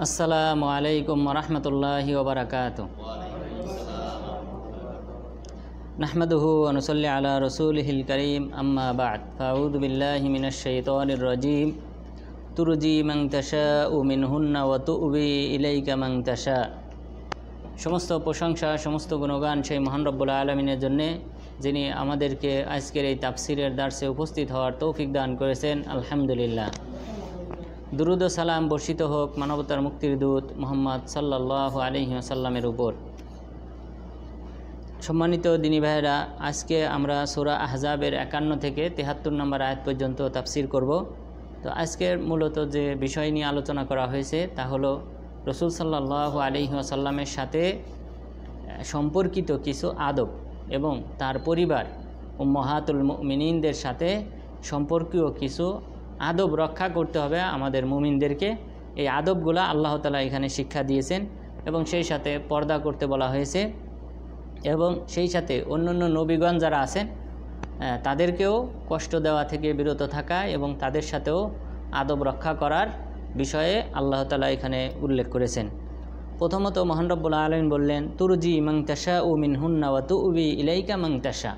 আসসালামু আলাইকুম ওরহমতুল্লাহি ওবারাকাতুহু। নাহমাদুহু ওয়া নুসাল্লি আলা রাসূলিহিল কারীম, আম্মা বা'দ। ফাআউযু বিল্লাহি মিনাশ শাইতানির রাজীম। তুরজি মান তাশাউ মিনহুন্না ওয়া তু'বি ইলাইকা মান তাশা। সমস্ত প্রশংসা, সমস্ত গুণগান সেই মহান রব্বুল আলামিনের জন্যে, যিনি আমাদেরকে আজকের এই তাফসিরের দার্সে উপস্থিত হওয়ার তৌফিক দান করেছেন। আলহামদুলিল্লাহ। দুরুদ ও সালাম বর্ষিত হোক মানবতার মুক্তির দূত মুহাম্মদ সাল্লাল্লাহু আলাইহি ওয়াসাল্লামের উপর। সম্মানিত দিনী ভাইয়েরা, আজকে আমরা সূরা আহজাবের 51 থেকে 73 নম্বর আয়াত পর্যন্ত তাফসির করব। তো আজকের মূলত যে বিষয় নিয়ে আলোচনা করা হয়েছে তা হলো রাসূল সাল্লাল্লাহু আলাইহি ওয়াসাল্লামের সাথে সম্পর্কিত কিছু আদব এবং তার পরিবার উম্মাহাতুল মুমিনিনদের সাথে সম্পর্কীয় কিছু আদব রক্ষা করতে হবে আমাদের মুমিনদেরকে। এই আদবগুলো আল্লাহ তাআলা এখানে শিক্ষা দিয়েছেন এবং সেই সাথে পর্দা করতে বলা হয়েছে এবং সেই সাথে অন্যান্য নবীগণ যারা আছেন তাদেরকেও কষ্ট দেওয়া থেকে বিরত থাকা এবং তাদের সাথেও আদব রক্ষা করার বিষয়ে আল্লাহ তাআলা এখানে উল্লেখ করেছেন। প্রথমত মহান রব্বুল আলামিন বললেন, তুরজি মান তাশাউ মিনহুন্না ওয়া তু'বি ইলাইকা মান তাশা।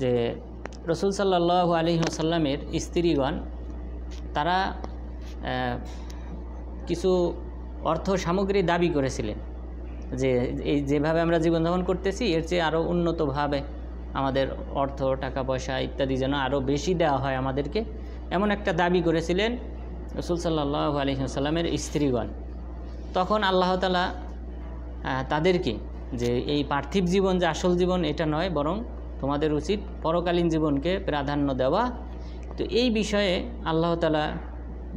যে রাসূল সাল্লাল্লাহু আলাইহি ওয়াসাল্লামের স্ত্রীগণ তারা কিছু অর্থ সামগ্রী দাবি করেছিলেন যে এই যেভাবে আমরা জীবনযাপন করতেছি এর চেয়ে আরও উন্নতভাবে আমাদের অর্থ, টাকা পয়সা ইত্যাদি যেন আরও বেশি দেওয়া হয় আমাদেরকে, এমন একটা দাবি করেছিলেন রাসূল সাল্লাল্লাহু আলাইহি ওয়াসাল্লামের স্ত্রীগণ। তখন আল্লাহ তাআলা তাদেরকে যে এই পার্থিব জীবন যে আসল জীবন এটা নয়, বরং তোমাদের উচিত পরকালীন জীবনকে প্রাধান্য দেওয়া। তো এই বিষয়ে আল্লাহ তাআলা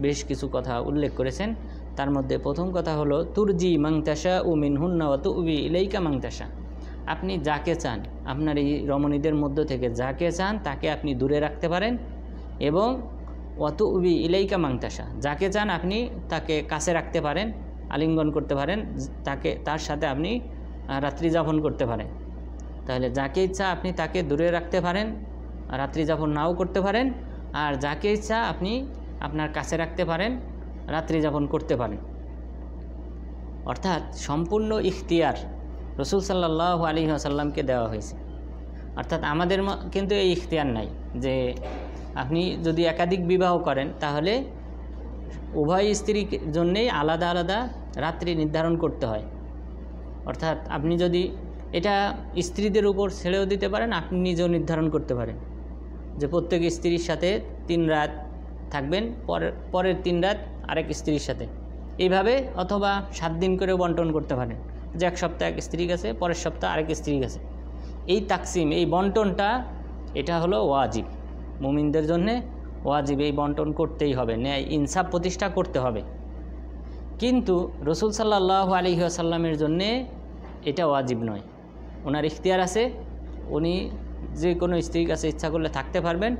বেশ কিছু কথা উল্লেখ করেছেন। তার মধ্যে প্রথম কথা হলো তুরজি মান তাশাউ মিনহুন্না ওয়া তু'বি ইলাইকা মান তাশা। আপনি যাকে চান, আপনার এই রমণীদের মধ্য থেকে যাকে চান তাকে আপনি দূরে রাখতে পারেন এবং ওয়া তু'বি ইলাইকা মান তাশা, যাকে চান আপনি তাকে কাছে রাখতে পারেন, আলিঙ্গন করতে পারেন, তার সাথে আপনি রাত্রি যাপন করতে পারেন। তাহলে যাকে ইচ্ছা আপনি তাকে দূরে রাখতে পারেন, রাত্রি যাপন নাও করতে পারেন, আর যাকে ইচ্ছা আপনি আপনার কাছে রাখতে পারেন, রাত্রি যাপন করতে পারেন। অর্থাৎ সম্পূর্ণ ইখতিয়ার রাসূল সাল্লাল্লাহু আলাইহি ওয়াসাল্লামকে দেওয়া হয়েছে। অর্থাৎ আমাদের কিন্তু এই ইখতিয়ার নাই যে আপনি যদি একাধিক বিবাহ করেন তাহলে উভয় স্ত্রীর জন্যেই আলাদা আলাদা রাত্রি নির্ধারণ করতে হয়। অর্থাৎ আপনি যদি এটা স্ত্রীদের উপর ছেড়েও দিতে পারেন, আপনি নিজেও নির্ধারণ করতে পারেন যে প্রত্যেক স্ত্রীর সাথে 3 রাত থাকবেন, পরের 3 রাত আরেক স্ত্রীর সাথে, এইভাবে। অথবা 7 দিন করে বন্টন করতে পারেন, যে এক সপ্তাহ এক স্ত্রীর কাছে, পরের সপ্তাহ আরেক স্ত্রীর কাছে। এই তাকসিম, এই বন্টনটা এটা হলো ওয়াজিব, মুমিনদের জন্যে ওয়াজিব। এই বন্টন করতেই হবে, ন্যায় ইনসাফ প্রতিষ্ঠা করতে হবে। কিন্তু রাসূল সাল্লাল্লাহু আলাইহি ওয়াসাল্লামের জন্যে এটা ওয়াজিব নয়। ওনার ইখতিয়ার আছে, উনি যে কোনো স্ত্রীর কাছে ইচ্ছা করলে থাকতে পারবেন,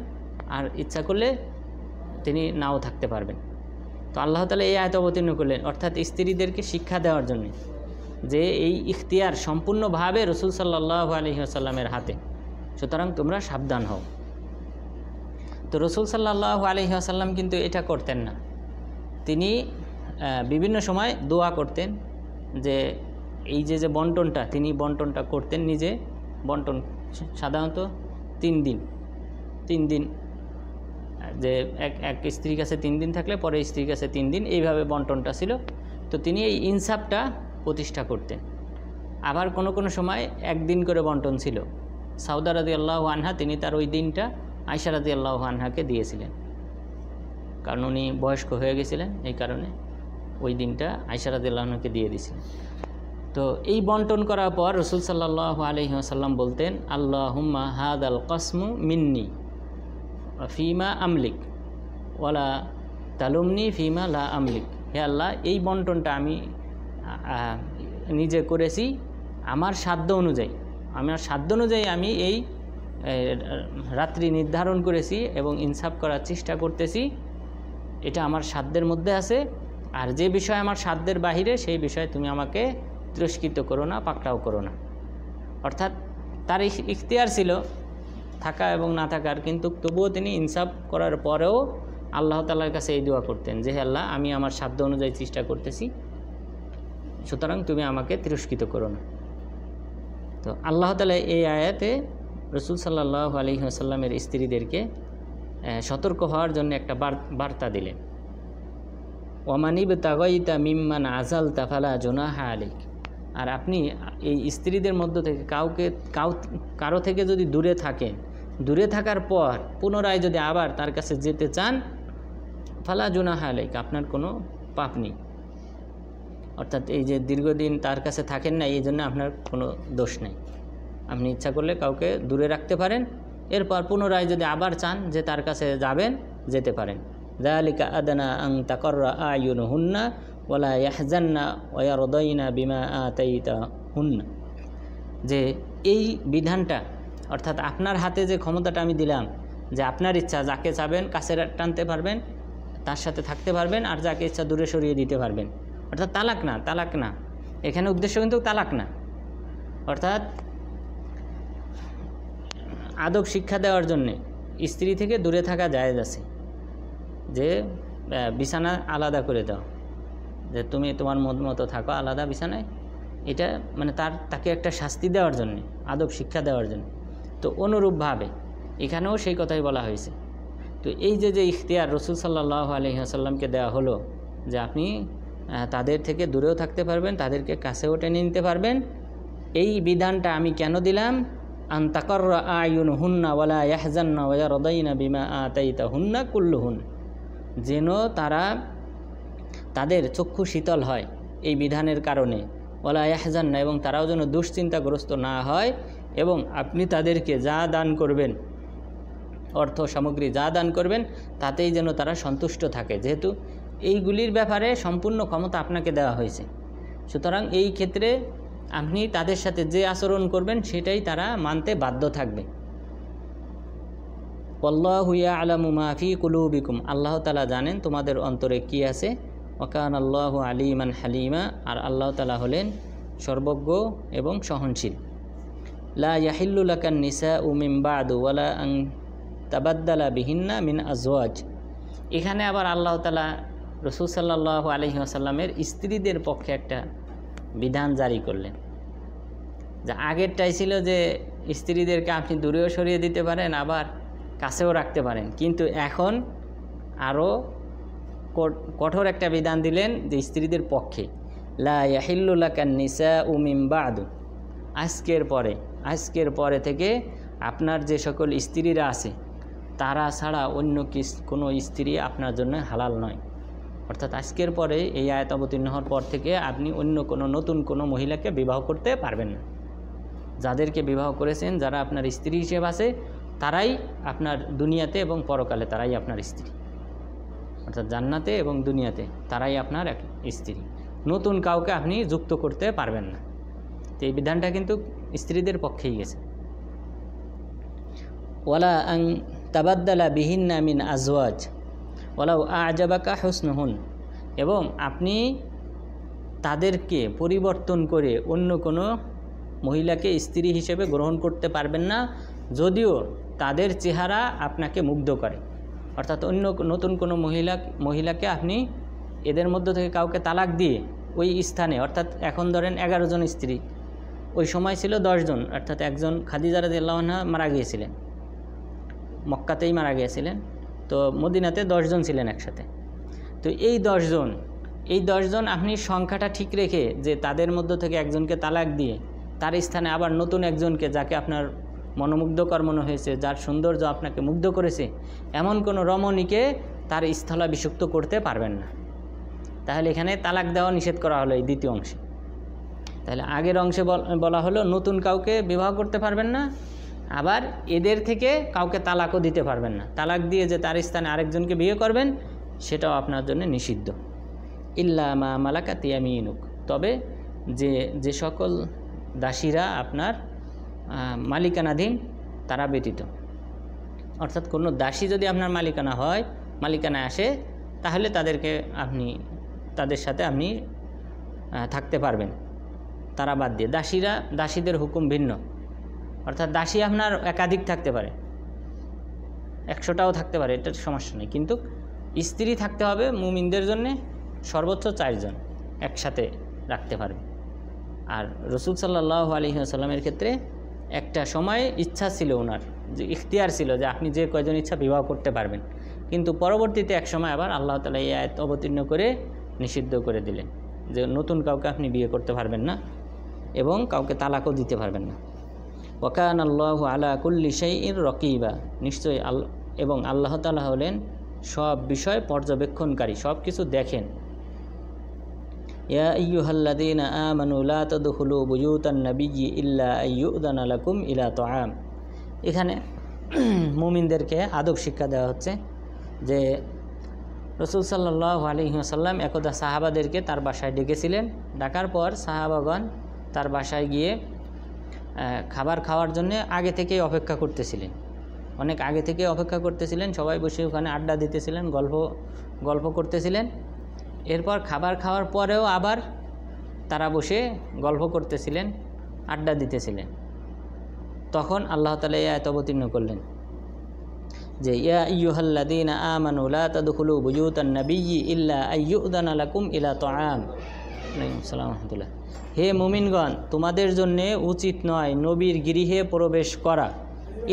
আর ইচ্ছা করলে তিনি নাও থাকতে পারবেন। তো আল্লাহ তাআলা এই আয়াত অবতীর্ণ করলেন, অর্থাৎ স্ত্রীদেরকে শিক্ষা দেওয়ার জন্য যে এই ইখতিয়ার সম্পূর্ণভাবে রাসূল সাল্লাল্লাহু আলাইহি ওয়াসাল্লামের হাতে, সুতরাং তোমরা সাবধান হও। তো রাসূল সাল্লাল্লাহু আলাইহি ওয়াসাল্লাম কিন্তু এটা করতেন না। তিনি বিভিন্ন সময় দোয়া করতেন যে এই যে বন্টনটা, তিনি বন্টনটা করতেন নিজে। বন্টন সাধারণত 3 দিন, যে এক স্ত্রীর কাছে 3 দিন থাকলে পরের স্ত্রীর কাছে 3 দিন, এইভাবে বন্টনটা ছিল। তো তিনি এই ইনসাফটা প্রতিষ্ঠা করতেন। আবার কোনো সময় 1 দিন করে বন্টন ছিল। সাউদা রাদিয়াল্লাহু আনহা, তিনি তার ওই দিনটা আয়েশা রাদিয়াল্লাহু আনহাকে দিয়েছিলেন, কারণ উনি বয়স্ক হয়ে গেছিলেন, এই কারণে ওই দিনটা আয়েশা রাদিয়াল্লাহু আনহাকে দিয়ে দিয়েছিলেন। তো এই বন্টন করার পর রাসূল সাল্লাল্লাহু আলাইহি ওয়াসাল্লাম বলতেন, আল্লাহুম্মা হাদাল কসমু মিন্নি ফিমা আমলিক ওয়ালা তালুমনি ফিমা লা আমলিক। হে আল্লাহ, এই বন্টনটা আমি নিজে করেছি আমার সাধ্য অনুযায়ী, আমি এই রাত্রি নির্ধারণ করেছি এবং ইনসাফ করার চেষ্টা করতেছি। এটা আমার সাধ্যের মধ্যে আছে, আর যে বিষয় আমার সাধ্যের বাহিরে সেই বিষয়ে তুমি আমাকে তিরস্কৃত করো না, পাকড়াও করো না। অর্থাৎ তার ইখতিয়ার ছিল থাকা এবং না থাকার, কিন্তু তবুও তিনি ইনসাফ করার পরেও আল্লাহ তাআলার কাছে এই দোয়া করতেন যে হে আল্লাহ, আমি আমার সাধ্য অনুযায়ী চেষ্টা করতেছি, সুতরাং তুমি আমাকে তিরস্কৃত করো না। তো আল্লাহ তাআলা এই আয়াতে রাসূল সাল্লাল্লাহু আলাইহি ওয়াসাল্লামের স্ত্রীদেরকে সতর্ক হওয়ার জন্য একটা বার্তা দিলেন, ওয়ামানিব তাগাইতা মিম্মান আজালতা ফালা জুনাহা আলাইক। আর আপনি এই স্ত্রীদের মধ্য থেকে কারো থেকে যদি দূরে থাকেন, দূরে থাকার পর পুনরায় যদি আবার তার কাছে যেতে চান, ফালা জুনাহা আলাইক, আপনার কোনো পাপ নেই। অর্থাৎ এই যে দীর্ঘদিন তার কাছে থাকেন না, এই জন্য আপনার কোনো দোষ নেই। আপনি ইচ্ছা করলে কাউকে দূরে রাখতে পারেন, এরপর পুনরায় যদি আবার চান যে তার কাছে যাবেন, যেতে পারেন। যালিকা আদনা আন তাকাররা আয়ুনুহুন্না ওয়ালা ইয়াহজান্না ওয়া ইয়ারদাইনা বিমা আতাইতাহুন্না। যে এই বিধানটা, অর্থাৎ আপনার হাতে যে ক্ষমতাটা আমি দিলাম, যে আপনার ইচ্ছা যাকে চাবেন কাছে টানতে পারবেন, তার সাথে থাকতে পারবেন, আর যাকে ইচ্ছা দূরে সরিয়ে দিতে পারবেন। অর্থাৎ তালাক না, এখানে উদ্দেশ্য কিন্তু তালাক না। অর্থাৎ আদব শিক্ষা দেওয়ার জন্যে স্ত্রী থেকে দূরে থাকা জায়েজ আছে, যে বিছানা আলাদা করে দাও, যে তুমি তোমার মতো থাকো আলাদা বিছানায়, এটা মানে তাকে একটা শাস্তি দেওয়ার জন্যে, আদব শিক্ষা দেওয়ার জন্য। তো অনুরূপভাবে এখানেও সেই কথাই বলা হয়েছে। তো এই যে ইখতিয়ার রাসূল সাল্লাল্লাহু আলাইহি ওয়াসাল্লামকে দেওয়া হলো, যে আপনি তাদের থেকে দূরেও থাকতে পারবেন, তাদেরকে কাছেও টেনে নিতে পারবেন, এই বিধানটা আমি কেন দিলাম? আন তাকাররা আয়ুনুহুন্না ওয়ালা ইয়াহজান্না ওয়া ইয়ারদাইনা বিমা আতাইতাহুন্না কুল্লুহুন, যেন তাদের চক্ষু শীতল হয় এই বিধানের কারণে, ওয়ালা ইয়াহজান্না, এবং তারাও যেন দুশ্চিন্তাগ্রস্ত না হয়, এবং আপনি তাদেরকে যা দান করবেন, অর্থ সামগ্রী যা দান করবেন, তাতেই যেন তারা সন্তুষ্ট থাকে, যেহেতু এইগুলির ব্যাপারে সম্পূর্ণ ক্ষমতা আপনাকে দেওয়া হয়েছে। সুতরাং এই ক্ষেত্রে আপনি তাদের সাথে যে আচরণ করবেন সেটাই তারা মানতে বাধ্য থাকবে। ওয়াল্লাহু ইয়ালামু মা ফি কুলুবিকুম, আল্লাহ তাআলা জানেন তোমাদের অন্তরে কি আছে। ওয়া কানাল্লাহু আলিমান হালিমা, আর আল্লাহ তাআলা হলেন সর্বজ্ঞ এবং সহনশীল। লা ইয়াহিল্লু লাকান নিসাউ মিন বাদু ওয়ালা আন তাবাদ্দালা বিহিন্না মিন আজওয়াজ। এখানে আবার আল্লাহ তাআলা রাসূল সাল্লাল্লাহু আলাইহি ওয়াসাল্লামের স্ত্রীদের পক্ষে একটা বিধান জারি করলেন। যা আগেরটাই ছিল যে স্ত্রীদেরকে আপনি দূরেও সরিয়ে দিতে পারেন, আবার কাছেও রাখতে পারেন, কিন্তু এখন আরও কঠোর একটা বিধান দিলেন যে স্ত্রীদের পক্ষে, লা ইয়াহিল্লু লাকান নিসাউ মিন বাদু, আজকের পরে থেকে আপনার যে সকল স্ত্রীরা আছে তারা ছাড়া অন্য কোনো স্ত্রী আপনার জন্য হালাল নয়। অর্থাৎ আজকের পরে এই আয়াত অবতীর্ণ হওয়ার পর থেকে আপনি অন্য নতুন কোনো মহিলাকে বিবাহ করতে পারবেন না। যাদেরকে বিবাহ করেছেন, যারা আপনার স্ত্রী হিসেবে আছে, তারাই আপনার দুনিয়াতে এবং পরকালে তারাই আপনার স্ত্রী, অর্থাৎ জান্নাতে এবং দুনিয়াতে তারাই আপনার এক স্ত্রী। নতুন কাউকে আপনি যুক্ত করতে পারবেন না। তো এই বিধানটা কিন্তু স্ত্রীদের পক্ষেই গেছে। ওয়ালা আন তাবাদ্দালা বিহিন্না মিন আজওয়াজ ওয়ালাউ আ'জাবাকা হুসনুহুন, এবং আপনি তাদেরকে পরিবর্তন করে অন্য কোনো মহিলাকে স্ত্রী হিসেবে গ্রহণ করতে পারবেন না, যদিও তাদের চেহারা আপনাকে মুগ্ধ করে। অর্থাৎ অন্য নতুন কোনো মহিলাকে আপনি এদের মধ্য থেকে কাউকে তালাক দিয়ে ওই স্থানে, অর্থাৎ এখন ধরেন 11 জন স্ত্রী, ওই সময় ছিল 10 জন, অর্থাৎ একজন খাদিজা রাদিয়াল্লাহু আনহা মারা গিয়েছিলেন, মক্কাতেই মারা গিয়েছিলেন, তো মদিনাতে 10 জন ছিলেন একসাথে। তো এই 10 জন আপনি সংখ্যাটা ঠিক রেখে যে তাদের মধ্য থেকে একজনকে তালাক দিয়ে তার স্থানে আবার নতুন একজনকে, যাকে আপনার মনোমুগ্ধকর মনে হয়েছে, যার সৌন্দর্য আপনাকে মুগ্ধ করেছে, এমন কোনো রমণীকে তার স্থলাভিষিক্ত করতে পারবেন না। তাহলে এখানে তালাক দেওয়া নিষেধ করা হলো এই দ্বিতীয় অংশে। তাহলে আগের অংশে বলা হলো নতুন কাউকে বিবাহ করতে পারবেন না, আবার এদের থেকে কাউকে তালাকও দিতে পারবেন না। তালাক দিয়ে যে তার স্থানে আরেকজনকে বিয়ে করবেন সেটাও আপনার জন্য নিষিদ্ধ। ইল্লা মা মালাকাত ইয়ামিনুক, তবে যে সকল দাসীরা আপনার মালিকানাধীন তারা ব্যতীত। অর্থাৎ কোনো দাসী যদি আপনার মালিকানায় আসে, তাহলে তাদের সাথে আপনি থাকতে পারবেন, তারা বাদ দিয়ে। দাসীদের হুকুম ভিন্ন, অর্থাৎ দাসী আপনার একাধিক থাকতে পারে, 100টাও থাকতে পারে, এটা সমস্যা নেই, কিন্তু স্ত্রী থাকতে হবে মুমিনদের জন্যে সর্বোচ্চ 4 জন একসাথে রাখতে পারবে। আর রাসূল সাল্লাল্লাহু আলাইহি ওয়াসাল্লামের ক্ষেত্রে একটা সময় ইচ্ছা ছিল, ওনার যে ইখতিয়ার ছিল যে আপনি যে কয়জন ইচ্ছা বিবাহ করতে পারবেন, কিন্তু পরবর্তীতে এক সময় আবার আল্লাহ তাআলা এই আয়াত অবতীর্ণ করে নিষিদ্ধ করে দিলেন যে নতুন কাউকে আপনি বিয়ে করতে পারবেন না এবং কাউকে তালাকও দিতে পারবেন না। ওয়া কানা আল্লাহু আলা কুল্লি শাইইন রাকিবা, নিশ্চয়ই এবং আল্লাহ তাআলা হলেন সব বিষয় পর্যবেক্ষণকারী, সব কিছু দেখেন। ইয়া আইয়ুহাল্লাযীনা আমানু লা তাদখুলু বুয়ুতান নাবিয়্যি ইল্লা আইয়ুযানা লাকুম ইলা তাআম। এখানে মুমিনদেরকে আদব শিক্ষা দেওয়া হচ্ছে যে রাসূল সাল্লাল্লাহু আলাইহি ওয়াসাল্লাম একদা সাহাবাদেরকে তার বাসায় ডেকেছিলেন। ডাকার পর সাহাবাগণ তার বাসায় গিয়ে খাবার খাওয়ার জন্য আগে থেকেই অপেক্ষা করতেছিলেন, অনেক আগে থেকে অপেক্ষা করতেছিলেন। সবাই বসে ওখানে আড্ডা দিতেছিলেন, গল্প করতেছিলেন। এরপর খাবার খাওয়ার পরেও আবার তারা বসে গল্প করতেছিলেন, আড্ডা দিতেছিলেন। তখন আল্লাহ তাআলা এই আয়াত অবতীর্ণ করলেন যে ইয়া আইয়ুহাল্লাযীনা আমানু লা তাদখুলু বুয়ুতান নাবিয়্যি ইল্লা আইয়ুযানা লাকুম ইলা তাআম। ওয়ালাইকুম আসসালাম ওয়া রাহমাতুল্লাহ। হে মুমিনগণ, তোমাদের জন্য উচিত নয় নবীর গৃহে প্রবেশ করা,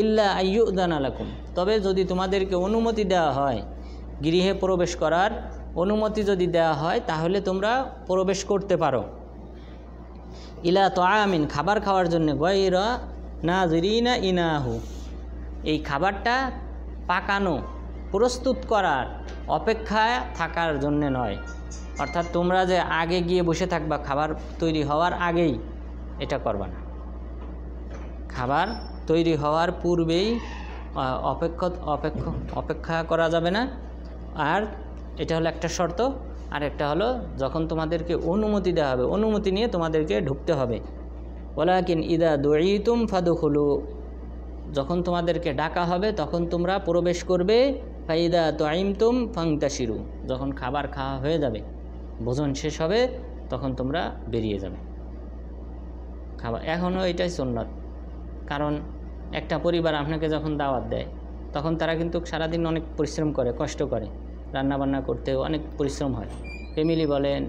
ইল্লা আইয়ুযানা লাকুম, তবে যদি তোমাদেরকে অনুমতি দেওয়া হয়, গৃহে প্রবেশ করার অনুমতি যদি দেওয়া হয় তাহলে তোমরা প্রবেশ করতে পারো। ইলা তাআমিন, খাবার খাওয়ার জন্য, গায়রা নাযিরিনা ইনাহু, এই খাবারটা পাকানো প্রস্তুত করার অপেক্ষায় থাকার জন্য নয়। অর্থাৎ তোমরা যে আগে গিয়ে বসে থাকবা খাবার তৈরি হওয়ার আগেই, এটা করবা না। খাবার তৈরি হওয়ার পূর্বেই অপেক্ষা করা যাবে না। আর এটা হলো একটা শর্ত। আর একটা হলো যখন তোমাদেরকে অনুমতি দেওয়া হবে, অনুমতি নিয়ে তোমাদেরকে ঢুকতে হবে। ওয়ালাকিন ইদা দুঈতুম ফাদখুলু, যখন তোমাদেরকে ডাকা হবে তখন তোমরা প্রবেশ করবে। ফাইদা তুঈমতুম ফান্তাশিরু, যখন খাবার খাওয়া হয়ে যাবে, ভোজন শেষ হবে, তখন তোমরা বেরিয়ে যাবে। খাবার এখনও এটাই সুন্নাত। কারণ একটা পরিবার আপনাকে যখন দাওয়াত দেয় তখন তারা কিন্তু সারাদিন অনেক পরিশ্রম করে, কষ্ট করে, রান্নাবান্না করতেও অনেক পরিশ্রম হয়। ফ্যামিলি বলেন,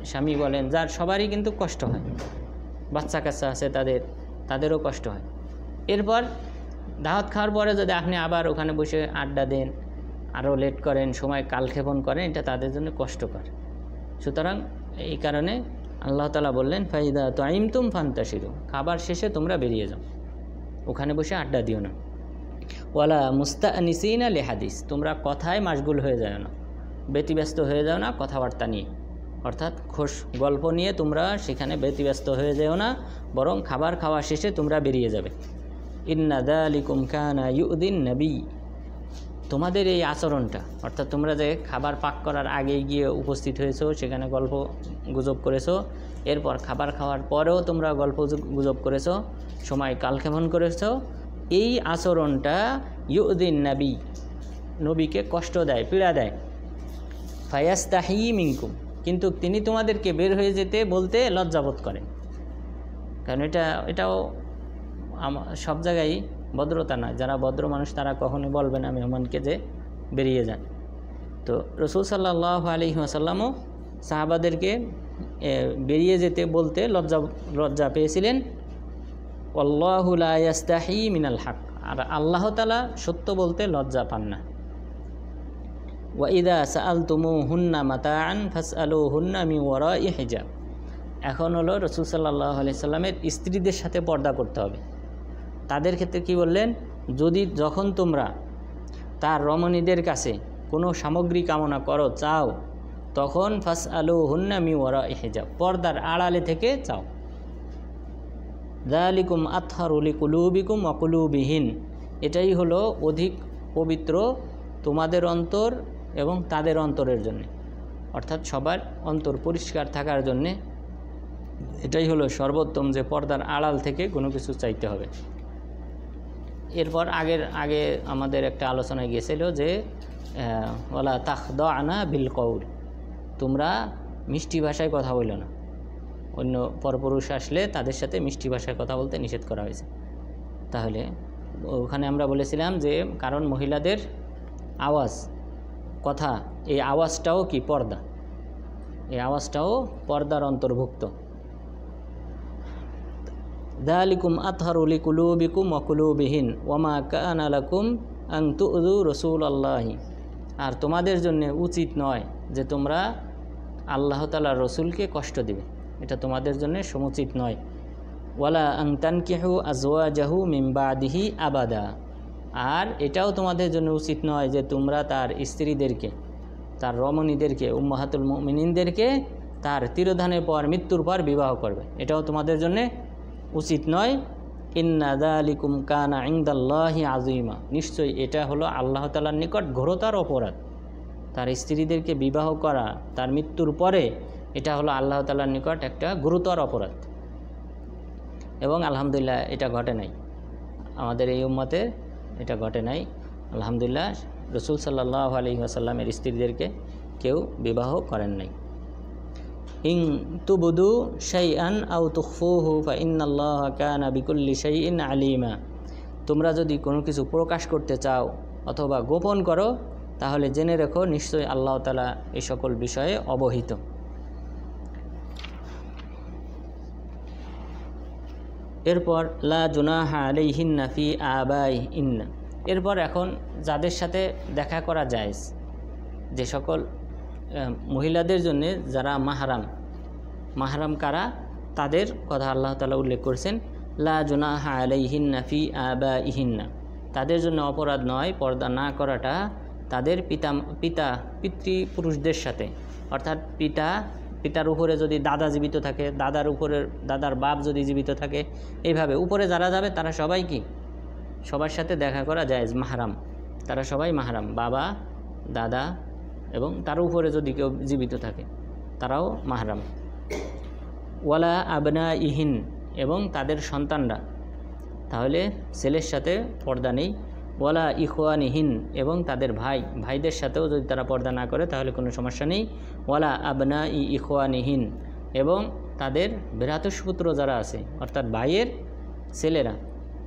স্বামী বলেন, যার সবারই কিন্তু কষ্ট হয়। বাচ্চা কাচ্চা আছে তাদেরও কষ্ট হয়। এরপর দাওয়াত খাওয়ার পরে যদি আপনি আবার ওখানে বসে আড্ডা দেন, আরও লেট করেন, সময় কালক্ষেপণ করেন, এটা তাদের জন্য কষ্টকর। সুতরাং এই কারণে আল্লাহ তাআলা বললেন ফাইদা তুঈমতুম ফান্তাশিরু, খাবার শেষে তোমরা বেরিয়ে যাও, ওখানে বসে আড্ডা দিও না। ওয়ালা মুস্তানিসিনা লিহাদিস, তোমরা কথায় মাশগুল হয়ে যাও না, ব্যতিব্যস্ত হয়ে যাও না কথাবার্তা নিয়ে, অর্থাৎ গল্প নিয়ে তোমরা সেখানে ব্যতিব্যস্ত হয়ে যাও না, বরং খাবার খাওয়া শেষে তোমরা বেরিয়ে যাবে। ইন্না যালিকুম কানা ইউদিন নবী, তোমাদের এই আচরণটা, অর্থাৎ তোমরা যে খাবার পাক করার আগেই গিয়ে উপস্থিত হয়েছো, সেখানে গল্প গুজব করেছো, এরপর খাবার খাওয়ার পরেও তোমরা গল্প গুজব করেছো, সময় কালক্ষেপণ করেছো, এই আচরণটা ইউদিন নবী, নবীকে কষ্ট দেয়, পীড়া দেয়। ফায়াস্তাহি মিনকুম, কিন্তু তিনি তোমাদেরকে বের হয়ে যেতে বলতে লজ্জাবোধ করেন। কারণ এটাও সব জায়গায় ভদ্রতা নয়। যারা ভদ্র মানুষ তারা কখনোই বলবে না মেহমানকে যে বেরিয়ে যান। তো রাসূল সাল্লাল্লাহু আলাইহি ওয়াসাল্লামও সাহাবাদেরকে বেরিয়ে যেতে বলতে লজ্জা পেয়েছিলেন। আল্লাহু লা ইয়াস্তাহি মিনাল হক, আর আল্লাহ তাআলা সত্য বলতে লজ্জা পান না। ওয়া ইযা সাআলতুমুহুন্না মাতাআন ফাসআলুহুন্না মিন ওয়ারাই হিজাব, এখন হলো রাসূল সাল্লাল্লাহু আলাইহি সাল্লামের স্ত্রীদের সাথে পর্দা করতে হবে। তাদের ক্ষেত্রে কি বললেন, যখন তোমরা তার রমণীদের কাছে কোনো সামগ্রী কামনা করো, চাও, তখন ফাসআলুহুন্না মিন ওয়ারাই হিজাব, পর্দার আড়ালে থেকে চাও। যালিকুম আতহারু লিকুলুবিকুম ওয়া কুলুবিহিন, এটাই হলো অধিক পবিত্র তোমাদের অন্তর এবং তাদের অন্তরের জন্য, অর্থাৎ সবার অন্তর পরিষ্কার থাকার জন্যে এটাই হলো সর্বোত্তম, যে পর্দার আড়াল থেকে কোনো কিছু চাইতে হবে। এরপর আগে আমাদের একটা আলোচনায় গিয়েছিল যে ওয়ালা তাখদানা বিল কওল, তোমরা মিষ্টি ভাষায় কথা বলো না। অন্য পরপুরুষ আসলে তাদের সাথে মিষ্টি ভাষায় কথা বলতে নিষেধ করা হয়েছে। তাহলে ওখানে আমরা বলেছিলাম যে কারণ মহিলাদের আওয়াজ কথা, এই আওয়াজটাও কি পর্দা, এই আওয়াজটাও পর্দার অন্তর্ভুক্ত। যালিকুম আতহারু লিকুলুবিকুম ওয়া কুলুবিহিন ওয়া মা কানা লাকুম আন তুযু রাসূলুল্লাহি। আর তোমাদের জন্য উচিত নয় যে তোমরা আল্লাহ তাআলার রসুলকে কষ্ট দিবে, এটা তোমাদের জন্য সমুচিত নয়। ওয়ালা আন তানকিহু আজওয়াজাহু মিন বাদিহি আবাদা। আর এটাও তোমাদের জন্য উচিত নয় যে তোমরা তার স্ত্রীদেরকে, তার রমণীদেরকে, উম্মাহাতুল মুমিনিনদেরকে তার তিরোধানের পর, মৃত্যুর পর বিবাহ করবে, এটাও তোমাদের জন্য উচিত নয়। ইন্না যালিকুম কানা ইনদাল্লাহি আযীমা। নিশ্চয়ই এটা হলো আল্লাহ তাআলার নিকট ঘোরতর অপরাধ। তার স্ত্রীদেরকে বিবাহ করা তার মৃত্যুর পরে, এটা হলো আল্লাহ তাআলার নিকট একটা গুরুতর অপরাধ। এবং আলহামদুলিল্লাহ এটা ঘটে নাই, আমাদের এই উম্মতে এটা ঘটে নাই। আলহামদুলিল্লাহ রাসূল সাল্লাল্লাহু আলাইহি ওয়াসাল্লামের স্ত্রীদেরকে কেউ বিবাহ করেন নাই। ইন তুবদু শাইআন আও তুখফুহু ফাইন্নাল্লাহা কানা বিকুল্লি শাইইন আলিমা। তোমরা যদি কোনো কিছু প্রকাশ করতে চাও অথবা গোপন করো, তাহলে জেনে রেখো নিশ্চয়ই আল্লাহ তাআলা এই সকল বিষয়ে অবহিত। এরপর লা জুনাহা আলাইহিন্না ফি আবাইহিন্না। এরপর এখন যাদের সাথে দেখা করা জায়েজ, যে সকল মহিলাদের জন্য যারা মাহরাম কারা, তাদের কথা আল্লাহ তাআলা উল্লেখ করেছেন। লা জুনাহা আলাইহিন্না ফি আবাইহিন্না, তাদের জন্য অপরাধ নয় পর্দা না করাটা তাদের পিতৃপুরুষদের সাথে, অর্থাৎ পিতার উপরে যদি দাদা জীবিত থাকে, দাদার বাপ যদি জীবিত থাকে, এইভাবে উপরে যারা যাবে তারা সবাই কি, সবার সাথে দেখা করা জায়েজ, মাহরাম, তারা সবাই মাহরাম, বাবা, দাদা এবং তার উপরে যদি কেউ জীবিত থাকে তারাও মাহরাম। ওয়ালা আবনা ইহিন, এবং তাদের সন্তানরা, তাহলে ছেলের সাথে পর্দা নেই। ওয়ালা ইখওয়ানিহিন, এবং তাদের ভাইদের সাথেও যদি তারা পর্দা না করে তাহলে কোনো সমস্যা নেই। ওয়ালা আবনা ইখওয়ানিহিন, এবং তাদের ভ্রাতুষ্পুত্র যারা আছে অর্থাৎ ভাইয়ের ছেলেরা,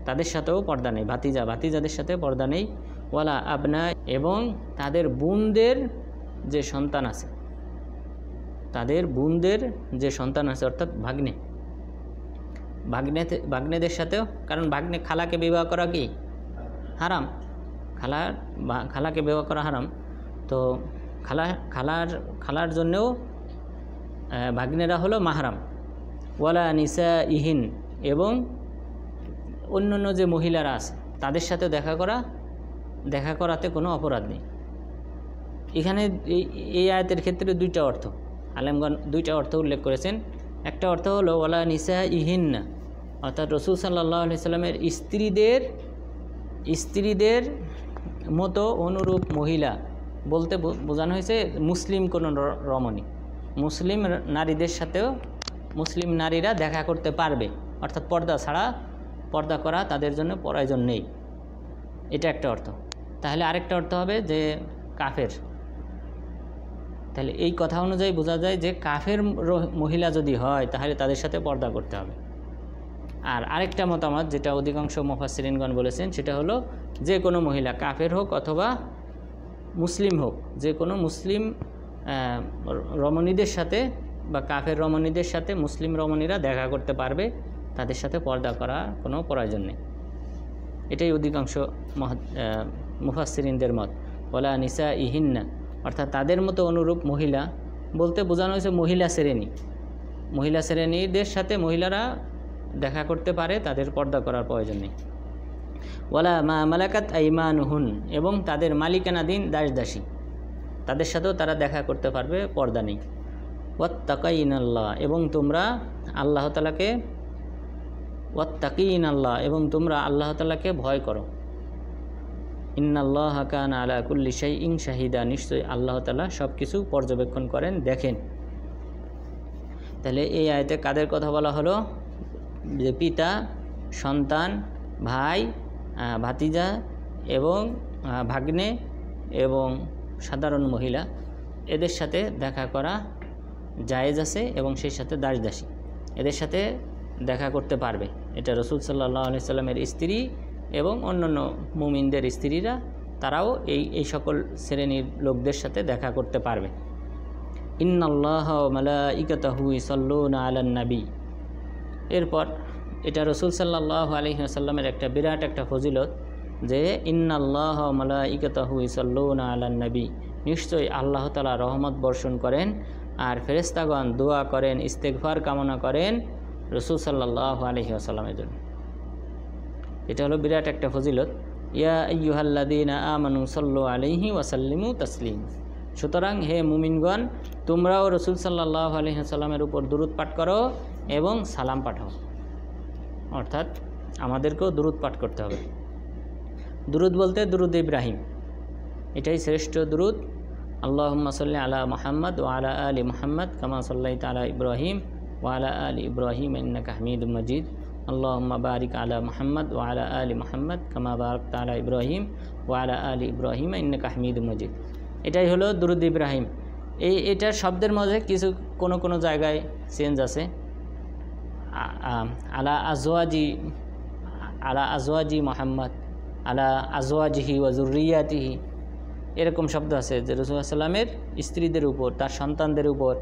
তাদের সাথেও পর্দা নেই, ভাতিজাদের সাথে পর্দা নেই। ওয়ালা আবনা, এবং তাদের বোনদের যে সন্তান আছে, অর্থাৎ ভাগ্নেদের সাথেও, কারণ খালাকে বিবাহ করা কি হারাম, খালাকে বিবাহ করা হারাম, তো খালার জন্যও ভাগ্নেরা হলো মাহরাম। ওয়ালা নিসা ইহিন, এবং অন্যান্য যে মহিলারা আছে তাদের সাথে দেখা করাতে কোনো অপরাধ নেই। এখানে এই আয়াতের ক্ষেত্রে দুইটা অর্থ, আলেমগণ দুইটা অর্থ উল্লেখ করেছেন। একটা অর্থ হলো ওয়ালা নিসা ইহিন্না, অর্থাৎ রাসূল সাল্লাল্লাহু আলাইহি সাল্লামের স্ত্রীদের মতো অনুরূপ মহিলা বলতে বোঝানো হয়েছে মুসলিম কোনো রমণী, মুসলিম নারীদের সাথেও মুসলিম নারীরা দেখা করতে পারবে, অর্থাৎ পর্দা করা তাদের জন্য প্রয়োজন নেই, এটা একটা অর্থ। তাহলে আরেকটা অর্থ হবে যে কাফের, তাহলে এই কথা অনুযায়ী বোঝা যায় যে কাফের মহিলা যদি হয় তাহলে তাদের সাথে পর্দা করতে হবে। আর আরেকটা মতামত যেটা অধিকাংশ মুফাসসিরিনগণ বলেছেন, সেটা হলো যে কোনো মহিলা, কাফের হোক অথবা মুসলিম হোক, যে কোনো মুসলিম রমণীদের সাথে বা কাফের রমণীদের সাথে মুসলিম রমণীরা দেখা করতে পারবে, তাদের সাথে পর্দা করা কোনো প্রয়োজন নেই। এটাই অধিকাংশ মুফাসসিরিনদের মত। ওয়ালা নিসা ইহিন্না, অর্থাৎ তাদের মতো অনুরূপ মহিলা বলতে বোঝানো হয়েছে মহিলা শ্রেণীদের সাথে মহিলারা দেখা করতে পারে, তাদের পর্দা করার প্রয়োজন নেই। ওয়ালা মা মালাকাত আইমানুহুন, এবং তাদের মালিকানাধীন দাসদাসী, তাদের সাথেও তারা দেখা করতে পারবে, পর্দা নেই। ওয়াত্তাকাইনাল্লাহ, এবং তোমরা আল্লাহ তাআলাকে ভয় করো। ইন্নাল্লাহা কানা আলা কুল্লি শাইইন শাহিদা, নিশ্চয়ই আল্লাহ তাআলা সব কিছু পর্যবেক্ষণ করেন, দেখেন। তাহলে এই আয়াতে কাদের কথা বলা হলো? যে পিতা, সন্তান, ভাই, ভাতিজা এবং ভাগ্নে এবং সাধারণ মহিলা, এদের সাথে দেখা করা জায়েজ আছে, এবং সেই সাথে দাসদাসী, এদের সাথে দেখা করতে পারবে। এটা রাসূল সাল্লাল্লাহু আলাইহি সাল্লামের স্ত্রী এবং অন্যান্য মুমিনদের স্ত্রীরা তারাও এই সকল শ্রেণীর লোকদের সাথে দেখা করতে পারবে। ইন্নাল্লাহা ওয়া মালাইকাতাহু ইউসাল্লুনা আলান নবী। এরপর এটা রাসূল সাল্লাল্লাহু আলাইহি ওয়াসাল্লামের একটা বিরাট একটা ফজিলত যে ইন্নাল্লাহা ওয়া মালাইকাতাহু ইউসাল্লুনা আলান নবী, নিশ্চয়ই আল্লাহ তাআলা রহমত বর্ষণ করেন আর ফেরেশতাগণ দোয়া করেন, ইস্তেগফার কামনা করেন রাসূল সাল্লাল্লাহু আলাইহি ওয়াসাল্লামের জন্য। এটা হলো বিরাট একটা ফজিলত। ইয়া আইয়ুহাল্লাযীনা আমানু সাল্লু আলাইহি ওয়া সাল্লিমু তাসলিমা। সুতরাং হে মুমিনগণ, তোমরাও রাসূল সাল্লাল্লাহু আলাইহি ওয়াসাল্লামের উপর দুরূদ পাঠ করো এবং সালাম পাঠাও, অর্থাৎ আমাদেরকেও দুরূদ পাঠ করতে হবে। দুরূদ বলতে দুরূদ ইব্রাহিম, এটাই শ্রেষ্ঠ দুরূদ। আল্লাহুম্মা সাল্লি আলা মুহাম্মদ ওয়া আলা আলি মুহাম্মদ কামা সাল্লাইতা আলা ইব্রাহিম ওয়া আলা আলি ইব্রাহিম ইন্নাকা হামিদুম মাজিদ। আল্লাহুম্মা বারিক আলা মুহাম্মদ ওয়া আলা আলি মুহাম্মদ কামা বারাকতা আলা ইব্রাহিম ওয়া আলা আলি ইব্রাহিম ইন্নাকা হামিদুম মাজিদ। এটাই হলো দুরূদ ইব্রাহিম। এটার শব্দের মধ্যে কিছু কোনো জায়গায় চেঞ্জ আছে। আলা আজওয়াজি মুহাম্মদ, আলা আজওয়াজিহি ওয়া যুররিয়াতিহি, এরকম শব্দ আছে যে রাসূল সাল্লাল্লাহু আলাইহি ওয়াসাল্লামের স্ত্রীদের উপর, তার সন্তানদের উপর।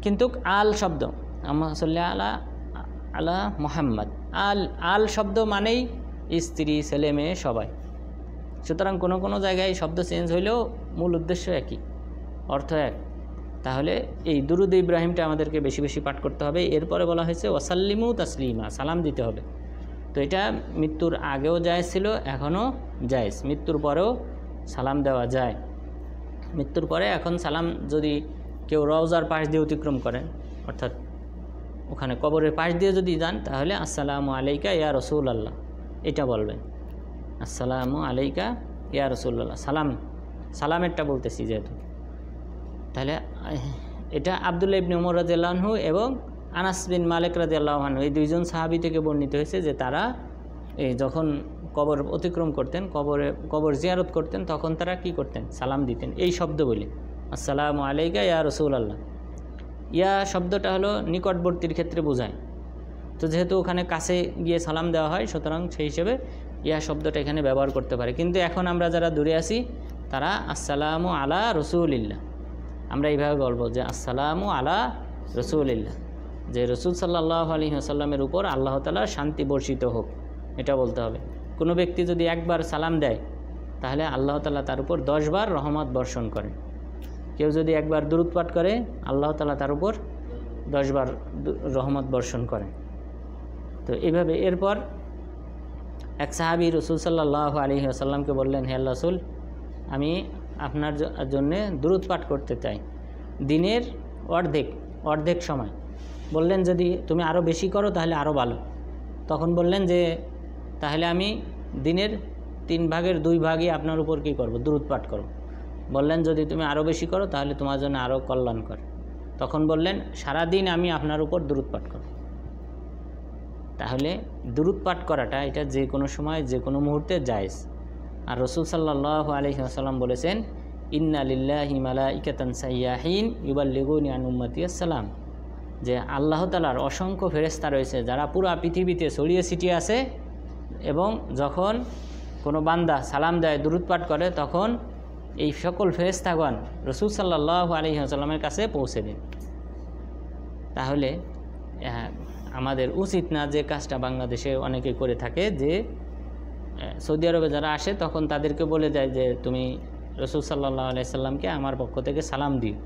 কিন্তু আল শব্দ আম্মা সাল্লি আলা মুহাম্মদ, আল শব্দ মানেই স্ত্রী, ছেলে মেয়ে সবাই। সুতরাং কোনো জায়গায় শব্দ চেঞ্জ হইলেও মূল উদ্দেশ্য একই, অর্থ এক। তাহলে এই দুরূদ ইব্রাহিমটা আমাদেরকে বেশি বেশি পাঠ করতে হবে। এরপরে বলা হয়েছে ওয়াসাল্লিমু তাসলিমা, সালাম দিতে হবে। তো এটা মৃত্যুর আগেও জায়েজ ছিল, এখনও জায়েজ, মৃত্যুর পরেও সালাম দেওয়া যায়। মৃত্যুর পরে এখন সালাম যদি কেউ রওজার পাশ দিয়ে অতিক্রম করেন, অর্থাৎ ওখানে কবরের পাশ দিয়ে যদি যান, তাহলে আসসালামু আলাইকা ইয়া রাসূলুল্লাহ এটা বলবেন, আসসালামু আলাইকা ইয়া রাসূলুল্লাহ। সালামেরটা বলতেছি যেহেতু, তাহলে এটা আব্দুল্লাহ ইবনে উমর রাদিয়াল্লাহু আনহু এবং আনাস বিন মালিক রাদিয়াল্লাহু আনহু এই দুইজন সাহাবী থেকে বর্ণিত হয়েছে যে তারা যখন কবর অতিক্রম করতেন, কবর জিয়ারত করতেন, তখন তারা কি করতেন? সালাম দিতেন এই শব্দ বলে, আসসালামু আলাইকা ইয়া রাসূলুল্লাহ। ইয়া শব্দটা হলো নিকটবর্তীর ক্ষেত্রে বোঝায়। তো যেহেতু ওখানে কাছে গিয়ে সালাম দেওয়া হয়, সুতরাং সেই হিসেবে ইয়া শব্দটা এখানে ব্যবহার করতে পারে। কিন্তু এখন আমরা যারা দূরে আছি তারা আসসালামু আলা রাসূলিল্লাহ, আমরা এইভাবে বলবো যে আসসালামু আলা রাসূলিল্লাহ, যে রাসূল সাল্লাল্লাহু আলাইহি ওয়াসাল্লামের উপর আল্লাহ তাআলার শান্তি বর্ষিত হোক, এটা বলতে হবে। কোনো ব্যক্তি যদি একবার সালাম দেয়, তাহলে আল্লাহ তাআলা তার উপর 10 বার রহমত বর্ষণ করেন। কেউ যদি একবার দুরূদ পাঠ করে, আল্লাহ তাআলা তার উপর 10 বার রহমত বর্ষণ করেন। তো এইভাবে এরপর এক সাহাবী রাসূল সাল্লাল্লাহু আলাইহি ওয়াসাল্লামকে বললেন, হে আল্লাহর রাসূল, আমি আপনার জন্যে দুরূদ পাঠ করতে চাই দিনের অর্ধেক সময়। বললেন যদি তুমি আরও বেশি করো তাহলে আরও ভালো। তখন বললেন যে তাহলে আমি দিনের 3 ভাগের 2 ভাগই আপনার উপর কী করব? দুরূদ পাঠ করব। বললেন যদি তুমি আরও বেশি করো তাহলে তোমার জন্য আরও কল্যাণকর। তখন বললেন সারাদিন আমি আপনার উপর দুরূদ পাঠ করব। তাহলে দুরূদ পাঠ করাটা এটা যে কোনো সময় যে কোনো মুহূর্তে জায়েজ। আর রাসূল সাল্লাল্লাহু আলাইহি ওয়াসাল্লাম বলেছেন, ইন্না লিল্লাহি মালাইকাতান সাইয়াহিন ইউবাল্লিগুনি আন উম্মতি আসসালাম, যে আল্লাহ তাআলার অসংখ্য ফেরেশতা রয়েছে যারা পুরো পৃথিবীতে ছড়িয়ে ছিটিয়ে আছে, এবং যখন কোনো বান্দা সালাম দেয়, দুরূদ পাঠ করে, তখন এই সকল ফেরেশতাগণ রাসূল সাল্লাল্লাহু আলাইহি ওয়াসাল্লামের কাছে পৌঁছে দেন। তাহলে আমাদের উচিত না যে কাজটা বাংলাদেশে অনেকে করে থাকে, যে সৌদি আরবে যারা আসে তখন তাদেরকে বলে দেয় যে তুমি রাসূল সাল্লাল্লাহু আলাইহি সাল্লামকে আমার পক্ষ থেকে সালাম দিও।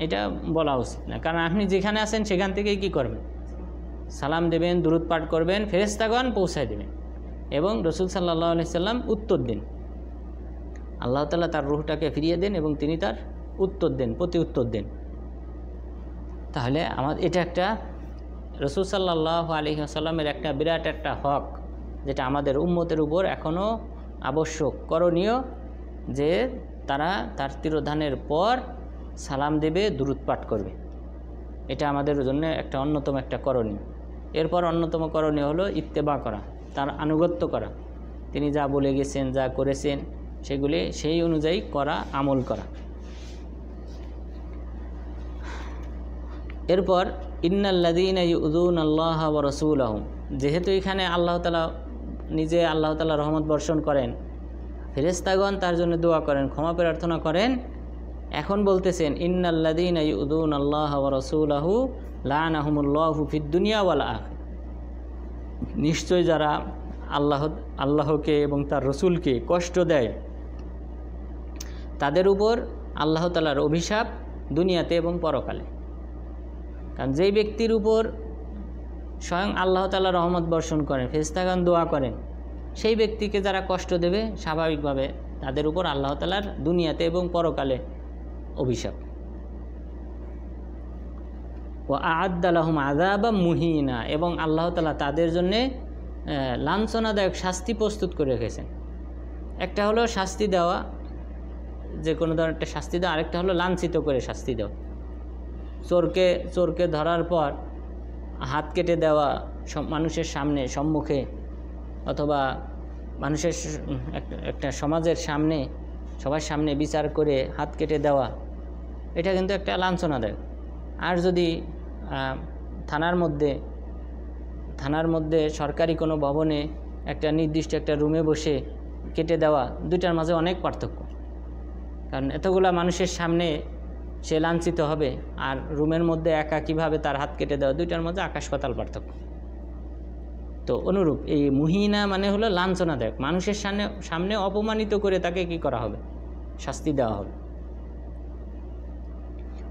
এটা বলা উচিত না, কারণ আপনি যেখানে আছেন সেখান থেকেই কী করবেন? সালাম দেবেন, দুরূদ পাঠ করবেন, ফেরেশতাগণ পৌঁছায় দেবেন এবং রাসূল সাল্লাল্লাহু আলাইহি সাল্লাম উত্তর দেন। আল্লাহ তাআলা তার রূহটাকে ফিরিয়ে দেন এবং তিনি তার উত্তর দেন, প্রতি উত্তর দেন। তাহলে এটা একটা রাসূল সাল্লাল্লাহু আলাইহি ওয়াসাল্লামের একটা বিরাট একটা হক, যেটা আমাদের উম্মতের উপর এখনও আবশ্যক, করণীয়, যে তারা তার তিরোধানের পর সালাম দেবে, দুরূদ পাঠ করবে। এটা আমাদের জন্য একটা অন্যতম একটা করণীয়। এরপর অন্যতম করণীয় হলো ইত্তেবা করা, তার আনুগত্য করা। তিনি যা বলে গেছেন, যা করেছেন, সেগুলি সেই অনুযায়ী করা, আমল করা। এরপর ইন্নাল্লাযীনা ইউযুনাল্লাহা ওয়া রাসূলাহু, যেহেতু এখানে আল্লাহ তাআলা নিজে রহমত বর্ষণ করেন ফেরেশতাগণ তার জন্য দোয়া করেন, ক্ষমা প্রার্থনা করেন। এখন বলতেছেন ইন্নাল্লাযীনা ইউযুনাল্লাহা ওয়া রাসূলাহু লাআনাহুমুল্লাহু ফিদ দুনিয়া ওয়াল আখিরাহ, নিশ্চয় যারা আল্লাহকে এবং তার রসুলকে কষ্ট দেয় তাদের উপর আল্লাহ তাআলার অভিশাপ দুনিয়াতে এবং পরকালে। কারণ যেই ব্যক্তির উপর স্বয়ং আল্লাহ তাআলা রহমত বর্ষণ করেন, ফেরেশতাগণ দোয়া করেন, সেই ব্যক্তিকে যারা কষ্ট দেবে স্বাভাবিকভাবে তাদের উপর আল্লাহ তাআলার দুনিয়াতে এবং পরকালে অভিশাপ। ওয়া আ'আদ্দা লাহুম আযাবাম মুহিনা, এবং আল্লাহ তাআলা তাদের জন্যে লাঞ্ছনাদায়ক শাস্তি প্রস্তুত করে রেখেছেন। একটা হলো শাস্তি দেওয়া, যে কোনো ধরনের একটা শাস্তি দেওয়া, আরেকটা হলো লাঞ্ছিত করে শাস্তি দেওয়া। চোরকে ধরার পর হাত কেটে দেওয়া মানুষের সম্মুখে, অথবা মানুষের একটা সমাজের সামনে, সবার সামনে বিচার করে হাত কেটে দেওয়া, এটা কিন্তু একটা লাঞ্ছনা দেয়। আর যদি থানার মধ্যে সরকারি কোনো ভবনে একটা নির্দিষ্ট একটা রুমে বসে কেটে দেওয়া, দুইটার মাঝে অনেক পার্থক্য। কারণ এতগুলা মানুষের সামনে সে লাঞ্ছিত হবে, আর রুমের মধ্যে একা কীভাবে তার হাত কেটে দেওয়া, দুইটার মধ্যে আকাশ পাতাল পার্থক্য। তো অনুরূপ এই মুহিনা মানে হলো লাঞ্ছনাদায়ক, মানুষের সামনে অপমানিত করে তাকে কি করা হবে, শাস্তি দেওয়া হবে।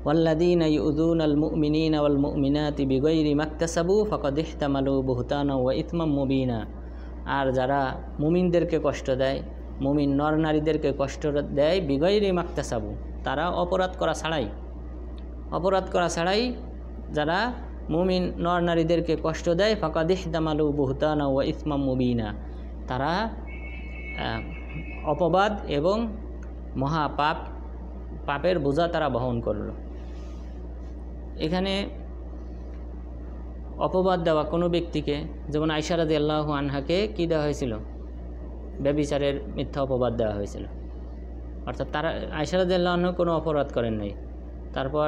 ওয়াল্লাযীনা ইউযুনাল মুমিনিনা ওয়াল মুমিনাতি বিগাইরি মাকতাসাবু ফাকাদ ইহতামালু বুহতানা ওয়া ইথমান মুবিনা, আর যারা মুমিনদেরকে কষ্ট দেয়, মুমিন নর নারীদেরকে কষ্ট দেয়, বিগাইরি মাকতাসাবু, তারা অপরাধ করা ছাড়াই যারা মুমিন নর নারীদেরকে কষ্ট দেয়, ফাকাদ ইহতামালু বুহতানা ওয়া ইথমান মুবিনা, তারা অপবাদ এবং পাপের বোঝা তারা বহন করল। এখানে অপবাদ দেওয়া কোনো ব্যক্তিকে, যেমন আয়েশা রাদিয়াল্লাহু আনহাকে কি দেওয়া হয়েছিল, ব্যভিচারের মিথ্যা অপবাদ দেওয়া হয়েছিল। অর্থাৎ তারা আয়েশা রাদিয়াল্লাহু আনহু কোনো অপরাধ করেন নাই। তারপর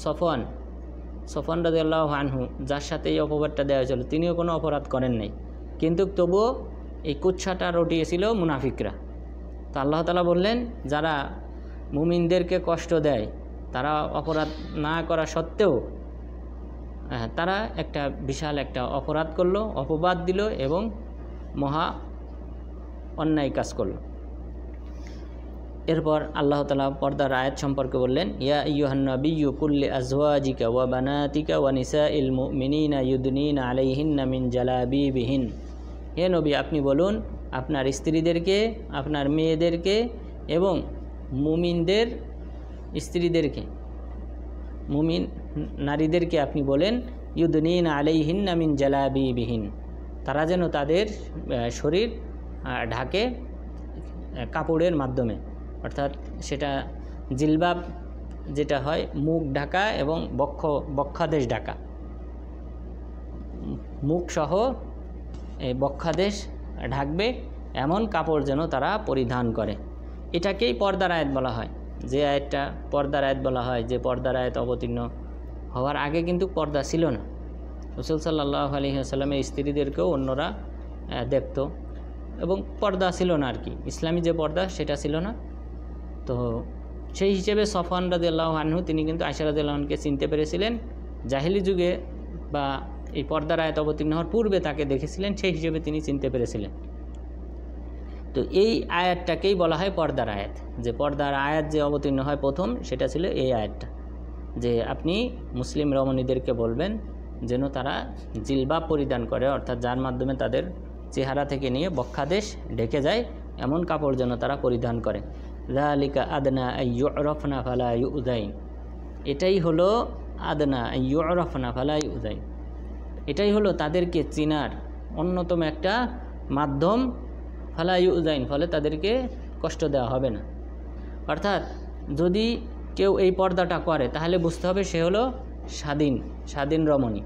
সফওয়ান রাদিয়াল্লাহু আনহু, যার সাথে এই অপবাদটা দেওয়া হয়েছিল, তিনিও কোনো অপরাধ করেন নাই, কিন্তু তবুও এই কুৎসাটা রটিয়েছিল মুনাফিকরা। তো আল্লাহ তাআলা বললেন, যারা মুমিনদেরকে কষ্ট দেয়, তারা অপরাধ না করা সত্ত্বেও তারা একটা বিশাল একটা অপরাধ করলো, অপবাদ দিল এবং মহা অন্যায় কাজ করলো। এরপর আল্লাহ তাআলা পর্দার আয়াত সম্পর্কে বললেন, ইয়া আইয়ুহান নাবিয়্যু কুল্লি আজওয়াজিকা ওয়া বানাতিকা ওয়া নিসাইল মুমিনিনা ইউদনিনা আলাইহিন্না মিন জালাবিবিহিন, হে নবী আপনি বলুন আপনার স্ত্রীদেরকে, আপনার মেয়েদেরকে এবং মুমিনদের স্ত্রীদেরকে, মুমিন নারীদেরকে আপনি বলেন, ইউদনিনা আলাইহিন্না মিন জালাবিবিহিন, তারা যেন তাদের শরীর ঢাকে কাপড়ের মাধ্যমে, অর্থাৎ সেটা জিলবাব যেটা হয় মুখ ঢাকা এবং বক্ষাদেশ ঢাকা, মুখসহ এই বক্ষাদেশ ঢাকবে এমন কাপড় যেন তারা পরিধান করে। এটাকেই পর্দার আয়াত বলা হয়। যে আয়াতটা পর্দার আয়াত বলা হয়, যে পর্দার আয়াত অবতীর্ণ হওয়ার আগে কিন্তু পর্দা ছিল না। রাসূল সাল্লাল্লাহু আলাইহি ওয়াসাল্লামের স্ত্রীদেরকেও অন্যরা দেখত এবং পর্দা ছিল না আর কি, ইসলামী যে পর্দা সেটা ছিল না। তো সেই হিসেবে সফওয়ান রাদিয়াল্লাহু আনহু তিনি কিন্তু আয়েশা রাদিয়াল্লাহু আনহাকে চিনতে পেরেছিলেন। জাহিলি যুগে বা এই পর্দার আয়াত অবতীর্ণ হওয়ার পূর্বে তাকে দেখেছিলেন, সেই হিসেবে তিনি চিনতে পেরেছিলেন। তো এই আয়াতটাকেই বলা হয় পর্দার আয়াত। যে পর্দার আয়াত যে অবতীর্ণ হয় প্রথম, সেটা ছিল এই আয়াতটা, যে আপনি মুসলিম রমণীদেরকে বলবেন যেন তারা জিলবাব পরিধান করে, অর্থাৎ যার মাধ্যমে তাদের চেহারা থেকে নিয়ে বক্ষাদেশ ঢেকে যায় এমন কাপড় যেন তারা পরিধান করে। যালিকা আদনা আইয়ুরফনা ফালা ইউযাইন, এটাই হলো আদনা আইয়ুরফনা ফালা ইউযাইন, এটাই হলো তাদেরকে চিনার অন্যতম একটা মাধ্যম। ফালা ইউযাইন, ফলে তাদেরকে কষ্ট দেওয়া হবে না। অর্থাৎ যদি কেউ এই পর্দাটা করে তাহলে বুঝতে হবে সে হলো স্বাধীন রমণী,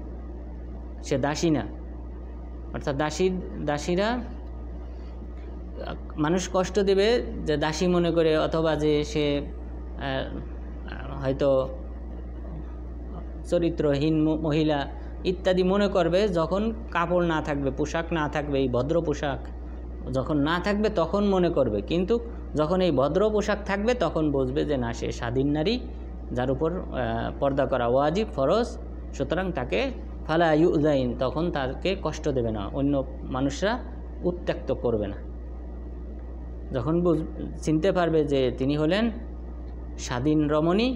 সে দাসী না। অর্থাৎ দাসীরা মানুষ কষ্ট দেবে যে দাসী মনে করে, অথবা যে সে হয়তো চরিত্রহীন মহিলা ইত্যাদি মনে করবে যখন কাপড় না থাকবে, পোশাক না থাকবে, এই ভদ্র পোশাক যখন না থাকবে তখন মনে করবে, কিন্তু যখন এই ভদ্র পোশাক থাকবে তখন বুঝবে যে না, সে স্বাধীন নারী, যার উপর পর্দা করা ওয়াজিব, ফরজ। সুতরাং তাকে ফালা ইউজাইন, তখন তাকে কষ্ট দেবে না, অন্য মানুষরা উত্ত্যক্ত করবে না। যখন চিনতে পারবে যে তিনি হলেন স্বাধীন রমণী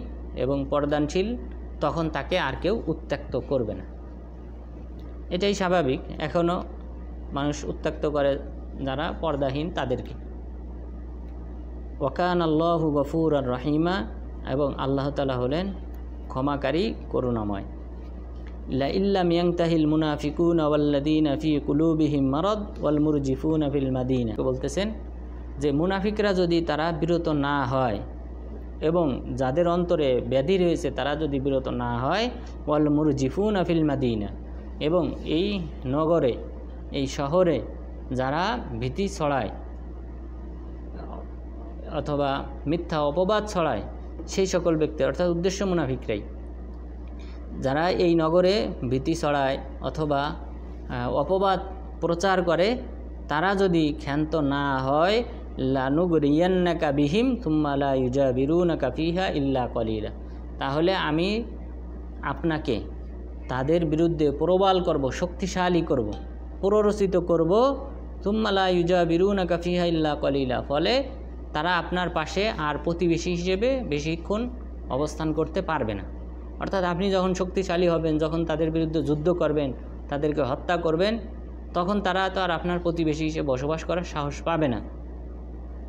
এবং পর্দানশীল, তখন তাকে আর কেউ উত্ত্যক্ত করবে না। এটাই স্বাভাবিক, এখনও মানুষ উত্ত্যক্ত করে যারা পর্দাহীন তাদেরকে। ওয়াকান আল্লাহু গফুরার রহিমা, এবং আল্লাহ তাআলা হলেন ক্ষমাকারী, করুণাময়। লা ইল্লাম ইয়ানতাহিল মুনাফিকুনা ওয়াল্লাযীনা ফী কুলুবিহিম মারাদ ওয়াল মুরজিফুনা ফিল মাদিনা, বলতেছেন যে মুনাফিকরা যদি তারা বিরত না হয় এবং যাদের অন্তরে ব্যাধি রয়েছে তারা যদি বিরত না হয়, ওয়াল মুরজিফুনা ফিল মাদিনা, এবং এই নগরে, এই শহরে যারা ভীতি ছড়ায় অথবা মিথ্যা অপবাদ ছড়ায়, সেই সকল ব্যক্তি, অর্থাৎ উদ্দেশ্য মুনাফিকরাই, যারা এই নগরে ভীতি ছড়ায় অথবা অপবাদ প্রচার করে, তারা যদি ক্ষান্ত না হয়, লানুগরিয়ান্নাকা বিহিম থুম্মা লা ইউজাবিরুনাকা ফিহা ইল্লা কলিলা, তাহলে আমি আপনাকে তাদের বিরুদ্ধে প্রবল করব, শক্তিশালী করব, প্ররোচিত করব, থুম্মা লা ইউজাবিরুনাকা ফিহা ইল্লা কলিলা, ফলে তারা আপনার পাশে আর প্রতিবেশী হিসেবে বেশিক্ষণ অবস্থান করতে পারবে না। অর্থাৎ আপনি যখন শক্তিশালী হবেন, যখন তাদের বিরুদ্ধে যুদ্ধ করবেন, তাদেরকে হত্যা করবেন, তখন তারা তো আর আপনার প্রতিবেশী হিসেবে বসবাস করার সাহস পাবে না।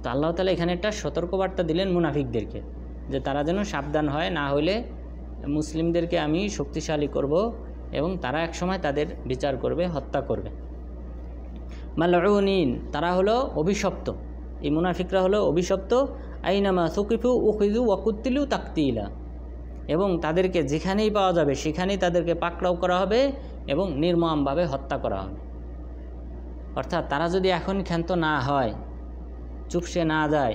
তো আল্লাহ তাআলা এখানে একটা সতর্কবার্তা দিলেন মুনাফিকদেরকে, যে তারা যেন সাবধান হয়, না হলে মুসলিমদেরকে আমি শক্তিশালী করব এবং তারা একসময় তাদের বিচার করবে, হত্যা করবে। মালউনিন, তারা হলো অভিশপ্ত, এই মুনাফিকরা হলো অভিশপ্ত। আইনামা সুকিফু উখিযু ওয়া কুতিলু তাকতিলা, এবং তাদেরকে যেখানেই পাওয়া যাবে সেখানেই তাদেরকে পাকড়াও করা হবে এবং নির্মমভাবে হত্যা করা হবে। অর্থাৎ তারা যদি এখন ক্ষান্ত না হয়, চুপসে না যায়,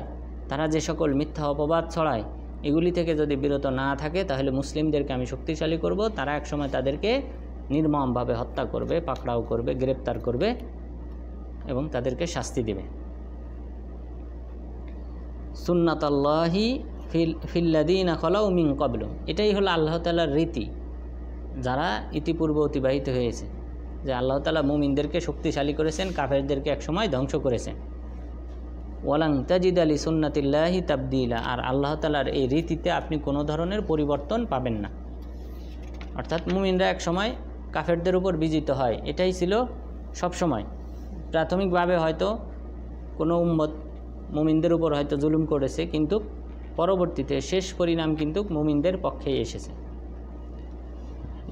তারা যে সকল মিথ্যা অপবাদ ছড়ায় এগুলি থেকে যদি বিরত না থাকে, তাহলে মুসলিমদেরকে আমি শক্তিশালী করব, তারা একসময় তাদেরকে নির্মমভাবে হত্যা করবে, পাকড়াও করবে, গ্রেপ্তার করবে এবং তাদেরকে শাস্তি দেবে। সুন্নাতাল্লাহি ফিল্লাযীনা খালাউ মিন ক্বাবলু, এটাই হলো আল্লাহ তাআলার রীতি যারা ইতিপূর্বে অতিবাহিত হয়েছে, যে আল্লাহ তাআলা মুমিনদেরকে শক্তিশালী করেছেন, কাফেরদেরকে একসময় ধ্বংস করেছেন। ওয়ালাং তাজিদা লিসুন্নাতিল্লাহি তাবদীলা, আর আল্লাহ তাআলার এই রীতিতে আপনি কোনো ধরনের পরিবর্তন পাবেন না। অর্থাৎ মুমিনরা একসময় কাফেরদের উপর বিজিত হয়, এটাই ছিল সব সময়। প্রাথমিকভাবে হয়তো কোনো উম্মত মুমিনদের উপর হয়তো জুলুম করেছে, কিন্তু পরবর্তীতে শেষ পরিণাম কিন্তু মুমিনদের পক্ষেই এসেছে।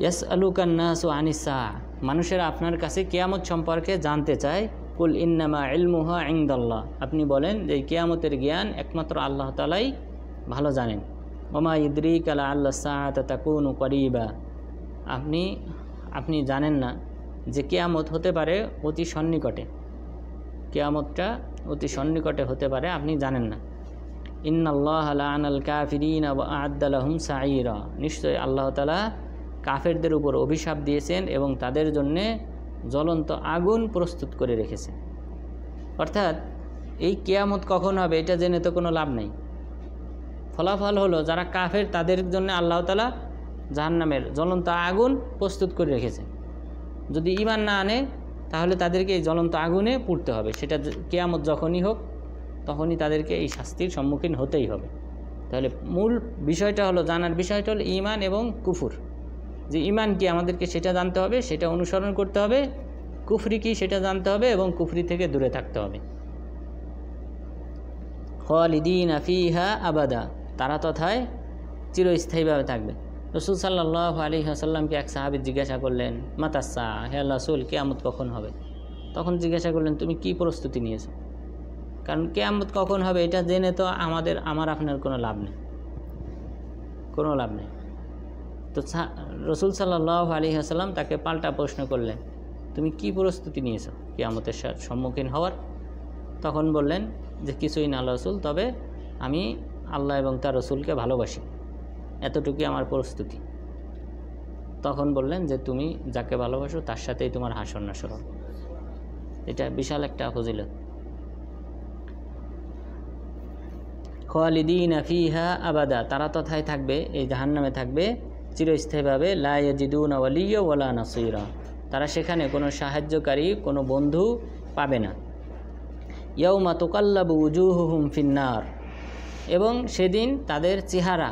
ইয়াসআলুকান নাসু আনিস সাআ, মানুষেরা আপনার কাছে কিয়ামত সম্পর্কে জানতে চায়। কুল ইন্নামা ইলমুহা ইনদাল্লাহ, আপনি বলেন যে কিয়ামতের জ্ঞান একমাত্র আল্লাহ তাআলাই ভালো জানেন। ওমা ইউদরিকা লাআল্লা সাআতা তাকুনু করিবা, আপনি জানেন না যে কিয়ামত হতে পারে অতি সন্নিকটে, কিয়ামতটা অতি সন্নিকটে হতে পারে, আপনি জানেন না। ইন্নাল্লাহা লাআনাল কাফিরিনা ওয়া আ'আদ্দা লাহুম সাঈরা, নিশ্চয়ই আল্লাহ তাআলা কাফেরদের উপর অভিশাপ দিয়েছেন এবং তাদের জন্যে জ্বলন্ত আগুন প্রস্তুত করে রেখেছেন। অর্থাৎ এই কিয়ামত কখন হবে এটা জেনে তো কোনো লাভ নেই। ফলাফল হলো যারা কাফের তাদের জন্য আল্লাহ তাআলা জাহান্নামের জ্বলন্ত আগুন প্রস্তুত করে রেখেছে। যদি ঈমান না আনে তাহলে তাদেরকে এই জ্বলন্ত আগুনে পুড়তে হবে, সেটা কিয়ামত যখনই হোক তখনই তাদেরকে এই শাস্তির সম্মুখীন হতেই হবে। তাহলে মূল বিষয়টা হলো, জানার বিষয়টা হলো ঈমান এবং কুফর। যে ঈমান কি আমাদেরকে সেটা জানতে হবে, সেটা অনুসরণ করতে হবে, কুফরি কি সেটা জানতে হবে এবং কুফরি থেকে দূরে থাকতে হবে। খালিদিনা ফিহা আবাদা, তারা তথায় চিরস্থায়ীভাবে থাকবে। রাসূল সাল্লাল্লাহু আলাইহি ওয়াসাল্লামকে এক সাহাবী জিজ্ঞাসা করলেন, মাতাসা, হে আল্লাহ রাসূল, কিয়ামত কখন হবে? তখন জিজ্ঞাসা করলেন, তুমি কি প্রস্তুতি নিয়েছো? কারণ কিয়ামত কখন হবে এটা জেনে তো আমার আপনার কোনো লাভ নেই, কোনো লাভ নেই। তো রাসূল সাল্লাল্লাহু আলাইহি ওয়াসাল্লাম তাকে পাল্টা প্রশ্ন করলেন, তুমি কি প্রস্তুতি নিয়েছো কিয়ামতের সম্মুখীন হওয়ার? তখন বললেন যে কিছুই না আল্লাহ রাসূল, তবে আমি আল্লাহ এবং তার রাসূলকে ভালোবাসি, এতটুকুই আমার প্রস্তুতি। তখন বললেন যে তুমি যাকে ভালোবাসো তার সাথেই তোমার হাসর নাসর হবে। এটা বিশাল একটা ফজিলত। খালিদিনা ফিহা আবাদা, তারা তথায় থাকবে, এই জাহান্নামে থাকবে চিরস্থায়ীভাবে। লা ইয়াজিদুনা ওয়ালিয়্যা ওয়ালা নাসীরা, তারা সেখানে কোনো সাহায্যকারী, কোনো বন্ধু পাবে না। ইয়াউমা তুকাল্লাবু উজুহুহুম ফিন্নার, এবং সেদিন তাদের চেহারা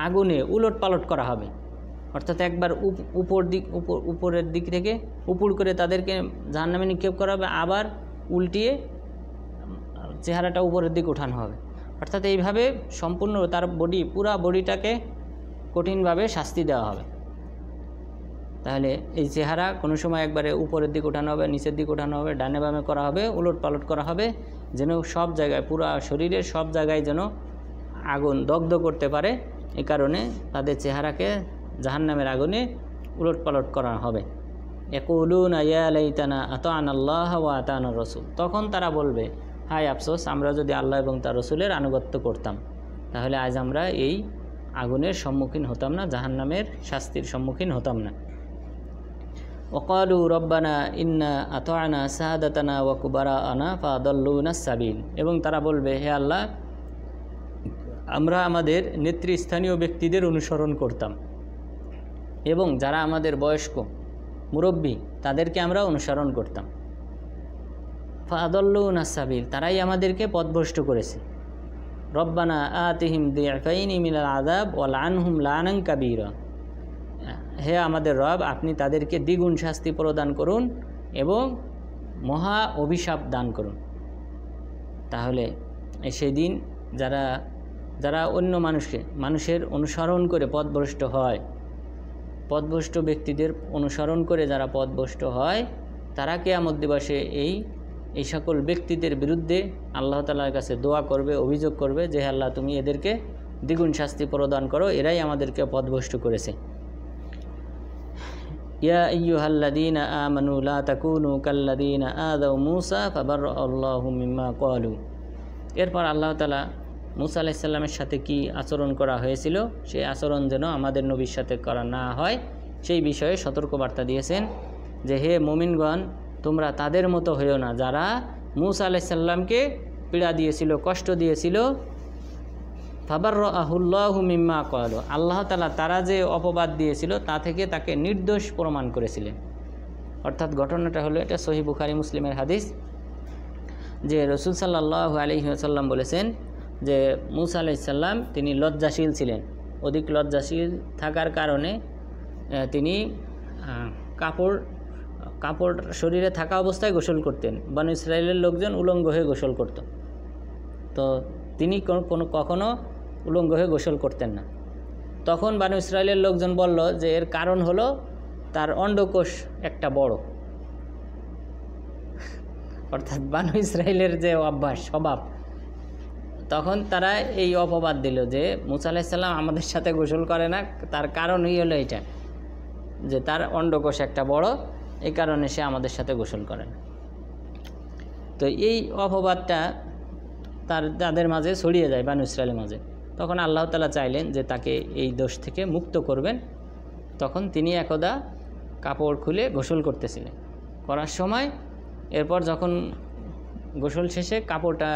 আগুনে উলটপালট করা হবে। অর্থাৎ একবার উপরের দিক থেকে উপর করে তাদেরকে জাহান্নামে নিক্ষেপ করা হবে, আবার উল্টিয়ে চেহারাটা উপরের দিকে ওঠানো হবে। অর্থাৎ এইভাবে সম্পূর্ণ তার পুরা বডিটাকে কঠিনভাবে শাস্তি দেওয়া হবে। তাহলে এই চেহারা কোনো সময় একবারে উপরের দিকে ওঠানো হবে, নিচের দিকে ওঠানো হবে, ডানে বামে করা হবে, উলটপালট করা হবে, যেন সব জায়গায় পুরা শরীরের সব জায়গায় যেন আগুন দগ্ধ করতে পারে। এই কারণে তাদের চেহারাকে জাহান্নামের আগুনে উলটপালট করা হবে। ইয়াকুলুনা ইয়া লাইতানা আতা'নাল্লাহ ওয়া আতা'নার রাসূল, তখন তারা বলবে, হায় আফসোস, আমরা যদি আল্লাহ এবং তার রসুলের আনুগত্য করতাম, তাহলে আজ আমরা এই আগুনের সম্মুখীন হতাম না, জাহান্নামের শাস্তির সম্মুখীন হতাম না। ওয়াকালু রব্বানা ইন্না আতা'না সাদাতানা ওয়া কুবারাআনা ফাদাল্লুনা সাবিল, এবং তারা বলবে, হে আল্লাহ, আমরা আমাদের নেতৃস্থানীয় ব্যক্তিদের অনুসরণ করতাম এবং যারা আমাদের বয়স্ক মুরব্বী তাদেরকে আমরা অনুসরণ করতাম। ফাদাল্লুনা সাবিল, তারাই আমাদেরকে পথভ্রষ্ট করেছে। রব্বানা আতিহিম দি'ফাইনি মিনাল আযাব ওয়া লানহুম লানান কাবীরা, হে আমাদের রব, আপনি তাদেরকে দ্বিগুণ শাস্তি প্রদান করুন এবং মহা অভিশাপ দান করুন। তাহলে সেই দিন যারা অন্য মানুষের অনুসরণ করে পথভ্রষ্ট হয়, পথভ্রষ্ট ব্যক্তিদের অনুসরণ করে যারা পথভ্রষ্ট হয়, তারা কিয়ামত দিবসে এই সকল ব্যক্তিদের বিরুদ্ধে আল্লাহ তাআলার কাছে দোয়া করবে, অভিযোগ করবে যে আল্লাহ, তুমি এদেরকে দ্বিগুণ শাস্তি প্রদান করো, এরাই আমাদেরকে পথভ্রষ্ট করেছে। ইয়া আইয়ুহাল্লাযীনা আমানু লা তাকুনু কাল্লাযীনা আযাউ মূসা ফাবাররাআল্লাহু মিম্মা ক্বালু। এরপর আল্লাহ তাআলা মূসা আলাইহিস সালামের সাথে কি আচরণ করা হয়েছিল, সেই আচরণ যেন আমাদের নবীর সাথে করা না হয়, সেই বিষয়ে সতর্কবার্তা দিয়েছেন যে, হে মুমিনগণ, তোমরা তাদের মতো হইও না যারা মূসা আলাইহিস সালামকে পীড়া দিয়েছিল, কষ্ট দিয়েছিল। ফাবাররাআহুল্লাহু মিম্মা ক্বালু, আল্লাহ তাআলা তারা যে অপবাদ দিয়েছিল তা থেকে তাকে নির্দোষ প্রমাণ করেছিলেন। অর্থাৎ ঘটনাটা হলো, এটা সহিহ বুখারী মুসলিমের হাদিস, যে রাসূল সাল্লাল্লাহু আলাইহি ওয়াসাল্লাম বলেছেন যে মূসা আলাইহিস সালাম তিনি লজ্জাশীল ছিলেন। অধিক লজ্জাশীল থাকার কারণে তিনি কাপড় শরীরে থাকা অবস্থায় গোসল করতেন। বনী ইসরাইলের লোকজন উলঙ্গ হয়ে গোসল করত, তো তিনি কখনো উলঙ্গ হয়ে গোসল করতেন না। তখন বনী ইসরাইলের লোকজন বলল যে এর কারণ হলো তার অন্ডকোষ একটা বড়। অর্থাৎ বনী ইসরাইলের যে অভ্যাস, স্বভাব, তখন তারা এই অপবাদ দিল যে মূসা আলাইহিস সালাম আমাদের সাথে গোসল করে না, তার কারণই হলো এটা যে তার অন্ডকোষ একটা বড়, এই কারণে সে আমাদের সাথে গোসল করে না। তো এই অপবাদটা তাদের মাঝে ছড়িয়ে যায়, বনী ইসরাইলের মাঝে। তখন আল্লাহ তাআলা চাইলেন যে তাকে এই দোষ থেকে মুক্ত করবেন। তখন তিনি একদা কাপড় খুলে গোসল করতেছিলেন, করার সময় এরপর যখন গোসল শেষে কাপড়টা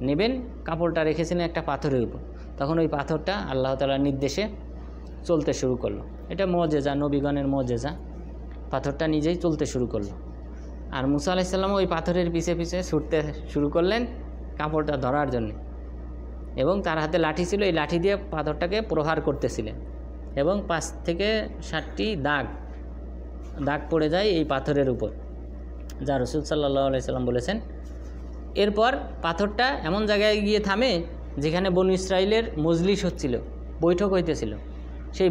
নেবেন, কাপড়টা রেখেছিলেন একটা পাথরের উপর, তখন ওই পাথরটা আল্লাহ তাআলার নির্দেশে চলতে শুরু করলো। এটা মুজিজা, নবীগণের মুজিজা। পাথরটা নিজেই চলতে শুরু করলো, আর মূসা আলাইহিস সালাম ওই পাথরের পিছে পিছে ছুটতে শুরু করলেন কাপড়টা ধরার জন্য, এবং তার হাতে লাঠি ছিল, এই লাঠি দিয়ে পাথরটাকে প্রহার করতেছিলেন, এবং 5 থেকে 7টি দাগ পড়ে যায় এই পাথরের উপর, যা রাসূল সাল্লাল্লাহু আলাইহি সাল্লাম বলেছেন। এরপর পাথরটা এমন জায়গায় গিয়ে থামে যেখানে বনী ইসরাইলের মজলিস হচ্ছিল, বৈঠক হইতেছিল। সেই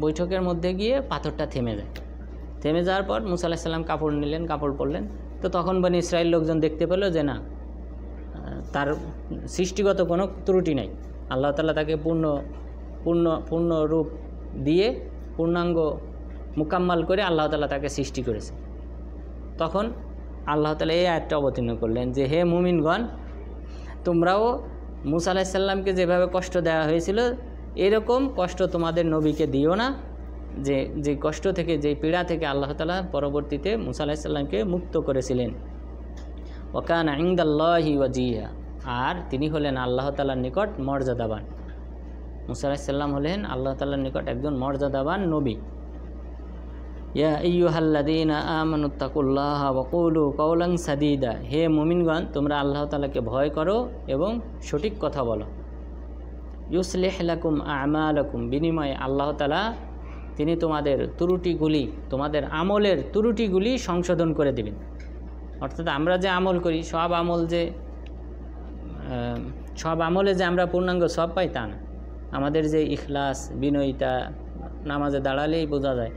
বৈঠকের মধ্যে গিয়ে পাথরটা থেমে যায়। থেমে যাওয়ার পর মূসা আলাইহিস সালাম কাপড় নিলেন, কাপড় পরলেন। তো তখন বনী ইসরাইল লোকজন দেখতে পেল যে না, তার সৃষ্টিগত কোনো ত্রুটি নাই, আল্লাহ তাআলা তাকে পূর্ণ রূপ দিয়ে পূর্ণাঙ্গ মুকাম্মাল করে আল্লাহ তাআলা তাকে সৃষ্টি করেছে। তখন আল্লাহ তাআলা এই আয়াতটা অবতীর্ণ করলেন যে, হে মুমিনগণ, তোমরাও মূসা আলাইহিস সালামকে যেভাবে কষ্ট দেওয়া হয়েছিল এরকম কষ্ট তোমাদের নবীকে দিও না, যে কষ্ট থেকে, যে পীড়া থেকে আল্লাহ তাআলা পরবর্তীতে মূসা আলাইহিস সালামকে মুক্ত করেছিলেন। ওয়া কানা ইনদাল্লাহি ওয়াজিহা, আর তিনি হলেন আল্লাহ তাআলার নিকট মর্যাদাবান। মুসা আলাইহিস সালাম হলেন আল্লাহ তাআলার নিকট একজন মর্যাদাবান নবী। ইয়া আইয়ুহাল্লাযীনা আমানুত্তাকুল্লাহা ওয়া কুলু কাওলান সাদীদা, হে মুমিনগণ তোমরা আল্লাহ তাআলাকে ভয় করো এবং সঠিক কথা বলো। ইউসলিহ লাকুম আমালাকুম, বিনিময়ে আল্লাহ তাআলা তিনি তোমাদের ত্রুটিগুলি, তোমাদের আমলের ত্রুটিগুলি সংশোধন করে দিবেন। অর্থাৎ আমরা যে আমল করি সব আমলে যে আমরা পূর্ণাঙ্গ সব পাই তা না। আমাদের যে ইখলাস, বিনয়িতা, নামাজে দাঁড়ালেই বোঝা যায়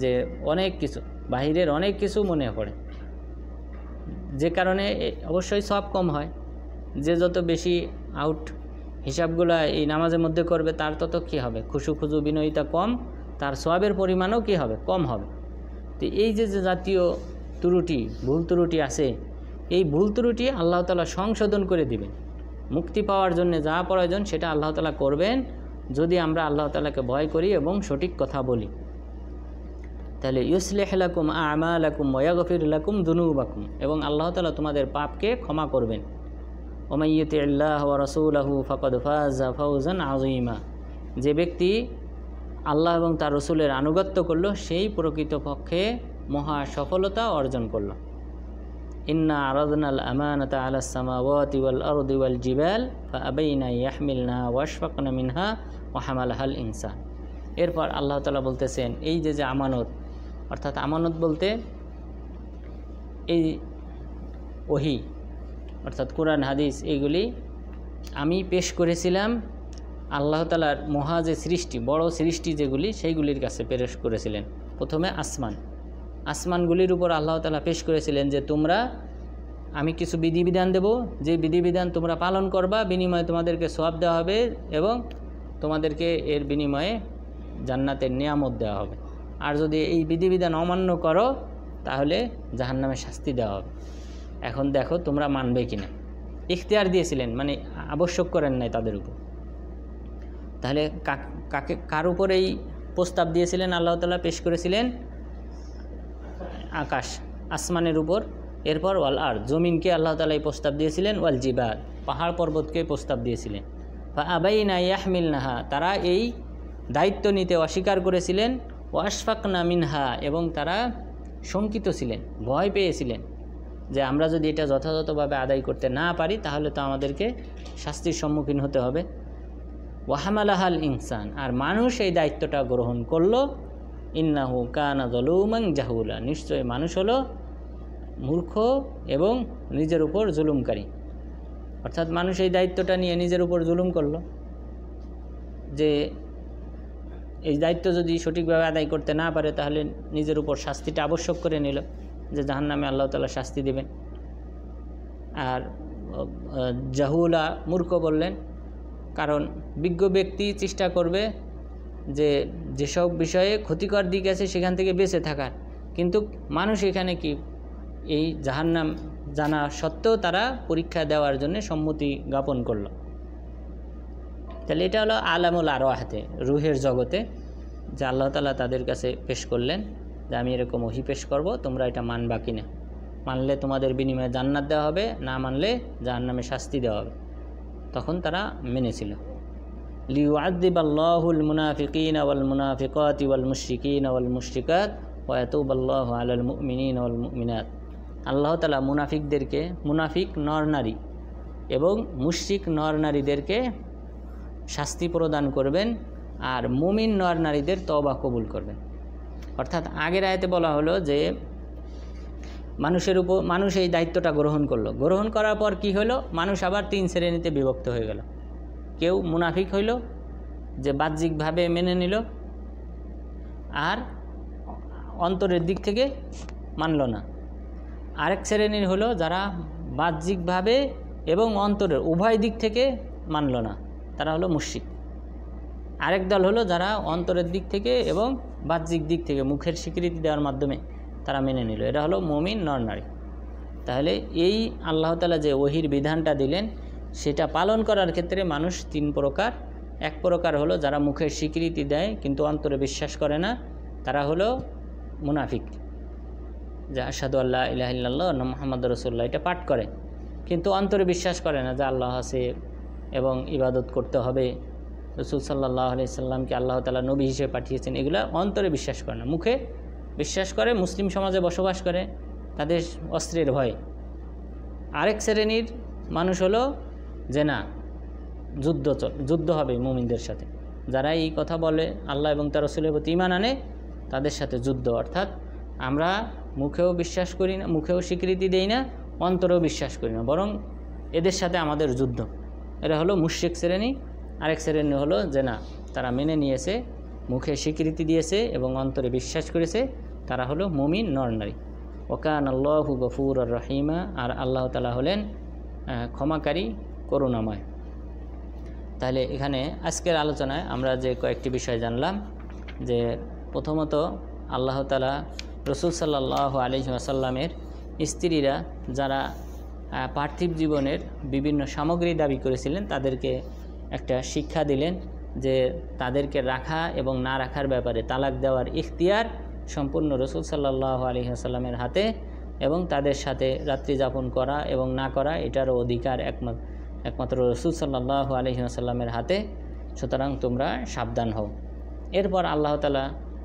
যে অনেক কিছু, বাহিরের অনেক কিছু মনে পড়ে, যে কারণে অবশ্যই সব কম হয়। যে যত বেশি আউট হিসাবগুলো এই নামাজের মধ্যে করবে তার তত কী হবে, খুশু বিনয়িতা কম, তার সওয়াবের পরিমাণও কী হবে, কম হবে। তো এই যে জাতীয় ত্রুটি, ভুল ত্রুটি আছে, এই ভুল ত্রুটি আল্লাহ তাআলা সংশোধন করে দিবেন। মুক্তি পাওয়ার জন্য যা প্রয়োজন সেটা আল্লাহ তাআলা করবেন যদি আমরা আল্লাহ তাআলাকে ভয় করি এবং সঠিক কথা বলি। তাহলে ইউসলিহ লাকুম আমালাকুম ওয়া ইয়াগফির লাকুম যুনুবাকুম, এবং আল্লাহ তাআলা তোমাদের পাপকে ক্ষমা করবেন। ওয়া মান ইউতি'ল্লাহা ওয়া রাসূলাহু ফাকাদ ফাযা ফাওজান আযীমা, যে ব্যক্তি আল্লাহ এবং তার রসুলের আনুগত্য করল সেই প্রকৃতপক্ষে মহা সফলতা অর্জন করল। ইন্না আরাদনাল আমানাতা আলাস সামাওয়াতি ওয়াল আরদি ওয়াল জিবাল ফাআবাইনা ইয়াহমিলনাহা ওয়াশফাকনা মিনহা ওয়া হামালাহাল ইনসান। এরপর আল্লাহ তাআলা বলতেছেন এই যে আমানত, অর্থাৎ আমানত বলতে এই ওহী অর্থাৎ কোরআন হাদিস, এইগুলি আমি পেশ করেছিলাম আল্লাহ তাআলার মহা যে সৃষ্টি, বড় সৃষ্টি যেগুলি, সেইগুলির কাছে পেশ করেছিলেন। প্রথমে আসমানগুলির উপর আল্লাহ তাআলা পেশ করেছিলেন যে তোমরা, আমি কিছু বিধিবিধান দেব, যে বিধিবিধান তোমরা পালন করবা, বিনিময়ে তোমাদেরকে সওয়াব দেওয়া হবে এবং তোমাদেরকে এর বিনিময়ে জান্নাতের নিয়ামত দেওয়া হবে। আর যদি এই বিধিবিধান অমান্য করো তাহলে জাহান্নামে শাস্তি দেওয়া হবে। এখন দেখো তোমরা মানবে কিনা। ইখতিয়ার দিয়েছিলেন, মানে আবশ্যক করেন নাই তাদের উপর। তাহলে কার উপর এই প্রস্তাব দিয়েছিলেন আল্লাহ তাআলা, পেশ করেছিলেন আকাশ, আসমানের উপর। এরপর ওয়াল আর, জমিনকে আল্লাহ তাআলা এই প্রস্তাব দিয়েছিলেন। ওয়াল জিবাল, পাহাড় পর্বতকে প্রস্তাব দিয়েছিলেন। ফাআবাইনা ইয়াহমিলনাহা, তারা এই দায়িত্ব নিতে অস্বীকার করেছিলেন। ওয়াশফাকনা মিনহা, এবং তারা শঙ্কিত ছিলেন, ভয় পেয়েছিলেন যে আমরা যদি এটা যথাযথভাবে আদায় করতে না পারি তাহলে তো আমাদেরকে শাস্তির সম্মুখীন হতে হবে। ওয়াহামালাহাল ইনসান, আর মানুষ এই দায়িত্বটা গ্রহণ করলো। ইন্নাহু কানা যালুমান জাহুলা, নিশ্চয় মানুষ হলো মূর্খ এবং নিজের উপর জুলুমকারী। অর্থাৎ মানুষ এই দায়িত্বটা নিয়ে নিজের উপর জুলুম করলো, যে এই দায়িত্ব যদি সঠিকভাবে আদায় করতে না পারে তাহলে নিজের উপর শাস্তিটা আবশ্যক করে নিল, যে জাহান্নামে আল্লাহ তাআলা শাস্তি দেবেন। আর জাহুলা, মূর্খ বললেন, কারণ বিজ্ঞ ব্যক্তি চেষ্টা করবে যে যেসব বিষয়ে ক্ষতিকর দিক আছে সেখান থেকে বেঁচে থাকার, কিন্তু মানুষ এখানে কি এই জাহান্নাম জানা সত্ত্বেও তারা পরীক্ষা দেওয়ার জন্য সম্মতি জ্ঞাপন করল। তাহলে এটা হলো আলামুল আরওয়াহতে, রুহের জগতে, যে আল্লাহ তাআলা তাদের কাছে পেশ করলেন যে আমি এরকম ওহী পেশ করব, তোমরা এটা মানবা কিনা। মানলে তোমাদের বিনিময়ে জান্নাত দেওয়া হবে, না মানলে জাহান্নামে শাস্তি দেওয়া হবে। তখন তারা মেনেছিল। লিউআযযিবাল্লাহুল মুনাফিকিনা ওয়াল মুনাফিকাতি ওয়াল মুশরিকিনা ওয়াল মুশরিকাত ওয়া ইয়াতুবাল্লাহু আলাল মুমিনিনা ওয়াল মুমিনাত, আল্লাহ তাআলা মুনাফিকদেরকে, মুনাফিক নর নারী এবং মুশরিক নর নারীদেরকে শাস্তি প্রদান করবেন, আর মুমিন নর নারীদের তওবা কবুল করবেন। অর্থাৎ আগের আয়াতে বলা হলো যে মানুষ এই দায়িত্বটা গ্রহণ করলো, গ্রহণ করার পর কি হলো, মানুষ আবার তিন শ্রেণীতে বিভক্ত হয়ে গেল। কেউ মুনাফিক হইল, যে বাহ্যিকভাবে মেনে নিল আর অন্তরের দিক থেকে মানল না। আরেক শ্রেণীর হলো যারা বাহ্যিকভাবে এবং অন্তরের উভয় দিক থেকে মানল না, তারা হলো মুশরিক। আরেক দল হলো যারা অন্তরের দিক থেকে এবং বাহ্যিক দিক থেকে মুখের স্বীকৃতি দেওয়ার মাধ্যমে তারা মেনে নিল, এরা হলো মুমিন নর নারী। তাহলে এই আল্লাহ তাআলা যে ওহীর বিধানটা দিলেন সেটা পালন করার ক্ষেত্রে মানুষ তিন প্রকার। এক প্রকার হলো যারা মুখের স্বীকৃতি দেয় কিন্তু অন্তরে বিশ্বাস করে না, তারা হলো মুনাফিক, যে আশহাদু আল্লা ইলাহা ইল্লাল্লাহ ওয়া মুহাম্মাদুর রাসূলুল্লাহ এটা পাঠ করে কিন্তু অন্তরে বিশ্বাস করে না যে আল্লাহ আছে এবং ইবাদত করতে হবে, রাসূল সাল্লাল্লাহু আলাইহি সাল্লামকে আল্লাহ তাআলা নবী হিসেবে পাঠিয়েছেন, এগুলো অন্তরে বিশ্বাস করে না, মুখে বিশ্বাস করে, মুসলিম সমাজে বসবাস করে তাদের অস্ত্রের ভয়। আরেক শ্রেণীর মানুষ হলো যে না, যুদ্ধ হবে মুমিনদের সাথে, যারা এই কথা বলে আল্লাহ এবং তার রাসূলের প্রতি ঈমান আনে তাদের সাথে যুদ্ধ, অর্থাৎ আমরা মুখেও বিশ্বাস করি না, মুখেও স্বীকৃতি দেই না, অন্তরেও বিশ্বাস করি না, বরং এদের সাথে আমাদের যুদ্ধ। এরা হলো মুশরিক শ্রেণী। আরেক শ্রেণী হলো যে না, তারা মেনে নিয়েছে, মুখে স্বীকৃতি দিয়েছে এবং অন্তরে বিশ্বাস করেছে, তারা হলো মুমিন নরনারী। ওকান আল্লাহু গফুরুর রহিমা, আর আল্লাহ তাআলা হলেন ক্ষমাকারী, করুণাময়। তাহলে এখানে আজকের আলোচনায় আমরা যে কয়েকটি বিষয় জানলাম, যে প্রথমত আল্লাহ তাআলা রাসূল সাল্লাল্লাহু আলাইহি ওয়াসাল্লামের স্ত্রীরা যারা পার্থিব জীবনের বিভিন্ন সামগ্রী দাবি করেছিলেন তাদেরকে একটা শিক্ষা দিলেন যে তাদেরকে রাখা এবং না রাখার ব্যাপারে তালাক দেওয়ার ইখতিয়ার সম্পূর্ণ রাসূল সাল্লাল্লাহু আলাইহি ওয়াসাল্লামের হাতে, এবং তাদের সাথে রাত্রি যাপন করা এবং না করা এটারও অধিকার একমাত্র রাসূল সাল্লাল্লাহু আলাইহি ওয়াসাল্লামের হাতে। সুতরাং তোমরা সাবধান হও। এরপর আল্লাহ তাআলা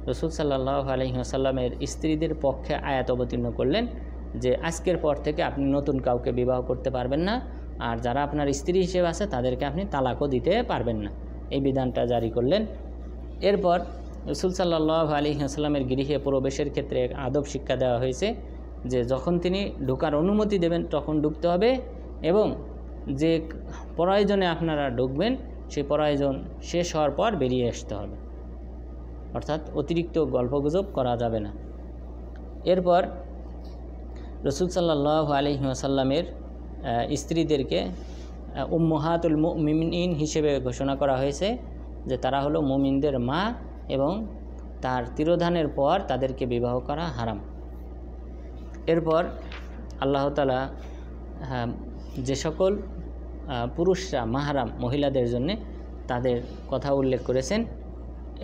রাসূল সাল্লাল্লাহু আলাইহি ওয়াসাল্লামের স্ত্রীদের পক্ষে আয়াত অবতীর্ণ করলেন যে আজকের পর থেকে আপনি নতুন কাউকে বিবাহ করতে পারবেন না, আর যারা আপনার স্ত্রী হিসেবে আছে তাদেরকে আপনি তালাকও দিতে পারবেন না, এই বিধানটা জারি করলেন। এরপর রাসূল সাল্লাল্লাহু আলাইহি ওয়াসাল্লামের গৃহে প্রবেশের ক্ষেত্রে এক আদব শিক্ষা দেওয়া হয়েছে যে যখন তিনি ঢোকার অনুমতি দেবেন তখন ঢুকতে হবে, এবং যে প্রয়োজনে আপনারা ঢুকবেন সেই প্রয়োজন শেষ হওয়ার পর বেরিয়ে আসতে হবে, অর্থাৎ অতিরিক্ত গল্পগুজব করা যাবে না। এরপর রাসূল সাল্লাল্লাহু আলাইহি ওয়াসাল্লামের স্ত্রীদেরকে উম্মাহাতুল মুমিনিন হিসেবে ঘোষণা করা হয়েছে যে তারা হলো মুমিনদের মা, এবং তার তিরোধানের পর তাদেরকে বিবাহ করা হারাম। এরপর আল্লাহ তাআলা যে সকল পুরুষরা মাহরাম মহিলাদের জন্য তাদের কথা উল্লেখ করেছেন।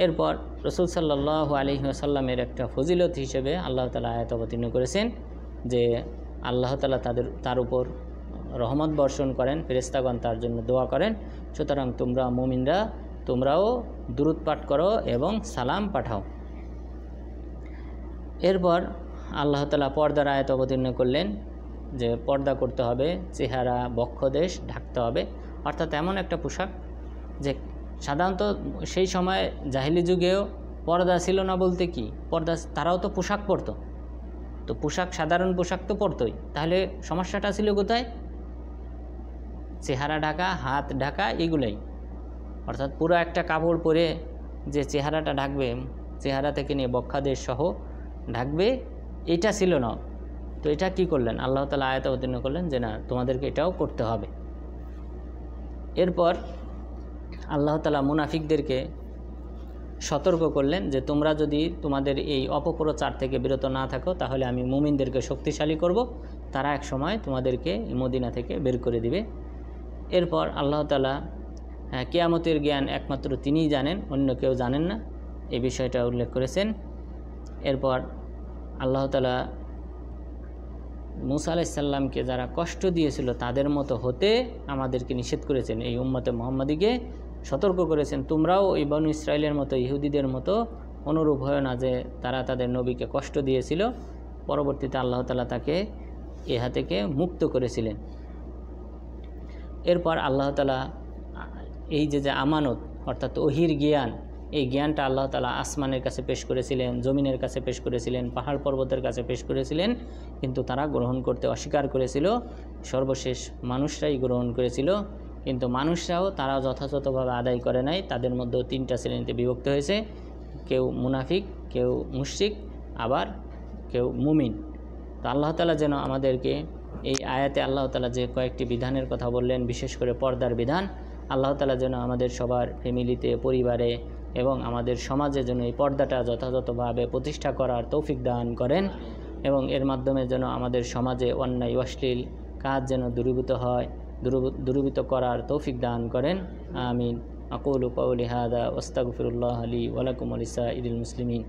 এরপর রাসূল সাল্লাল্লাহু আলাইহি ওয়াসাল্লামের একটা ফজিলত হিসেবে আল্লাহ তাআলা আয়াত অবতীর্ণ করেছেন যে আল্লাহ তাআলা তার উপর রহমত বর্ষণ করেন, ফেরেশতাগণ তার জন্য দোয়া করেন। সুতরাং তোমরা মুমিনরা তোমরাও দুরূদ পাঠ করো এবং সালাম পাঠাও। এরপর আল্লাহ তাআলা পর্দার আয়াত অবতীর্ণ করলেন যে পর্দা করতে হবে, চেহারা বক্ষদেশ ঢাকতে হবে, অর্থাৎ এমন একটা পোশাক যে সাধারণত সেই সময় জাহিলি যুগেও পর্দা ছিল না বলতে কি, পর্দা তারাও তো পোশাক পরতো, তো পোশাক সাধারণ পোশাক তো পরতোই, তাহলে সমস্যাটা ছিল কোথায়? চেহারা ঢাকা, হাত ঢাকা, এগুলাই, অর্থাৎ পুরো একটা কাপড় পরে যে চেহারাটা ঢাকবে, চেহারা থেকে নিয়ে বক্ষাদেশ সহ ঢাকবে, এটা ছিল না। তো এটা কি করলেন? আল্লাহ তাআলা আয়াত অবতীর্ণ করলেন যে না, তোমাদেরকে এটাও করতে হবে। এরপর আল্লাহ তাআলা মুনাফিকদেরকে সতর্ক করলেন যে তোমরা যদি তোমাদের এই অপপ্রচার থেকে বিরত না থাকো তাহলে আমি মুমিনদেরকে শক্তিশালী করব, তারা এক সময় তোমাদেরকে মদিনা থেকে বের করে দিবে। এরপর আল্লাহ তাআলা কিয়ামতের জ্ঞান একমাত্র তিনিই জানেন, অন্য কেউ জানেন না, এই বিষয়টা উল্লেখ করেছেন। এরপর আল্লাহ তাআলা মুসা আলাইহিস সালামকে যারা কষ্ট দিয়েছিল তাদের মতো হতে আমাদেরকে নিষেধ করেছেন, এই উম্মতে মুহাম্মাদিকে সতর্ক করেছেন তোমরাও এই বনু ইসরাইলের মতো ইহুদিদের মতো অনুরূপ হয় না যে তারা তাদের নবীকে কষ্ট দিয়েছিল, পরবর্তীতে আল্লাহ তাআলা তাকে ইহা থেকে মুক্ত করেছিলেন। এরপর আল্লাহ তাআলা এই যে আমানত অর্থাৎ ওহির জ্ঞান, এই জ্ঞানটা আল্লাহ তাআলা আসমানের কাছে পেশ করেছিলেন, জমিনের কাছে পেশ করেছিলেন, পাহাড় পর্বতের কাছে পেশ করেছিলেন, কিন্তু তারা গ্রহণ করতে অস্বীকার করেছিল। সর্বশেষ মানুষরাই গ্রহণ করেছিল, কিন্তু মানুষরাও তারা যথাযথভাবে আদায় করে নাই। তাদের মধ্যেও তিনটা শ্রেণীতে বিভক্ত হয়েছে, কেউ মুনাফিক, কেউ মুশরিক, আবার কেউ মুমিন। তো আল্লাহ তাআলা যেন আমাদেরকে এই আয়াতে আল্লাহ তাআলা যে কয়েকটি বিধানের কথা বললেন, বিশেষ করে পর্দার বিধান, আল্লাহ তাআলা যেন আমাদের সবার ফ্যামিলিতে, পরিবারে এবং আমাদের সমাজে যেন এই পর্দাটা যথাযথভাবে প্রতিষ্ঠা করার তৌফিক দান করেন, এবং এর মাধ্যমে যেন আমাদের সমাজে অন্যায় অশ্লীল কাজ যেন দূরীভূত করার তৌফিক দান করেন। আমিন। আকুলু কাউলি হাদা ওয়াস্তাগফিরুল্লাহ লি ওয়া লাকুম ওয়া লিসাইরিল মুসলিমিন।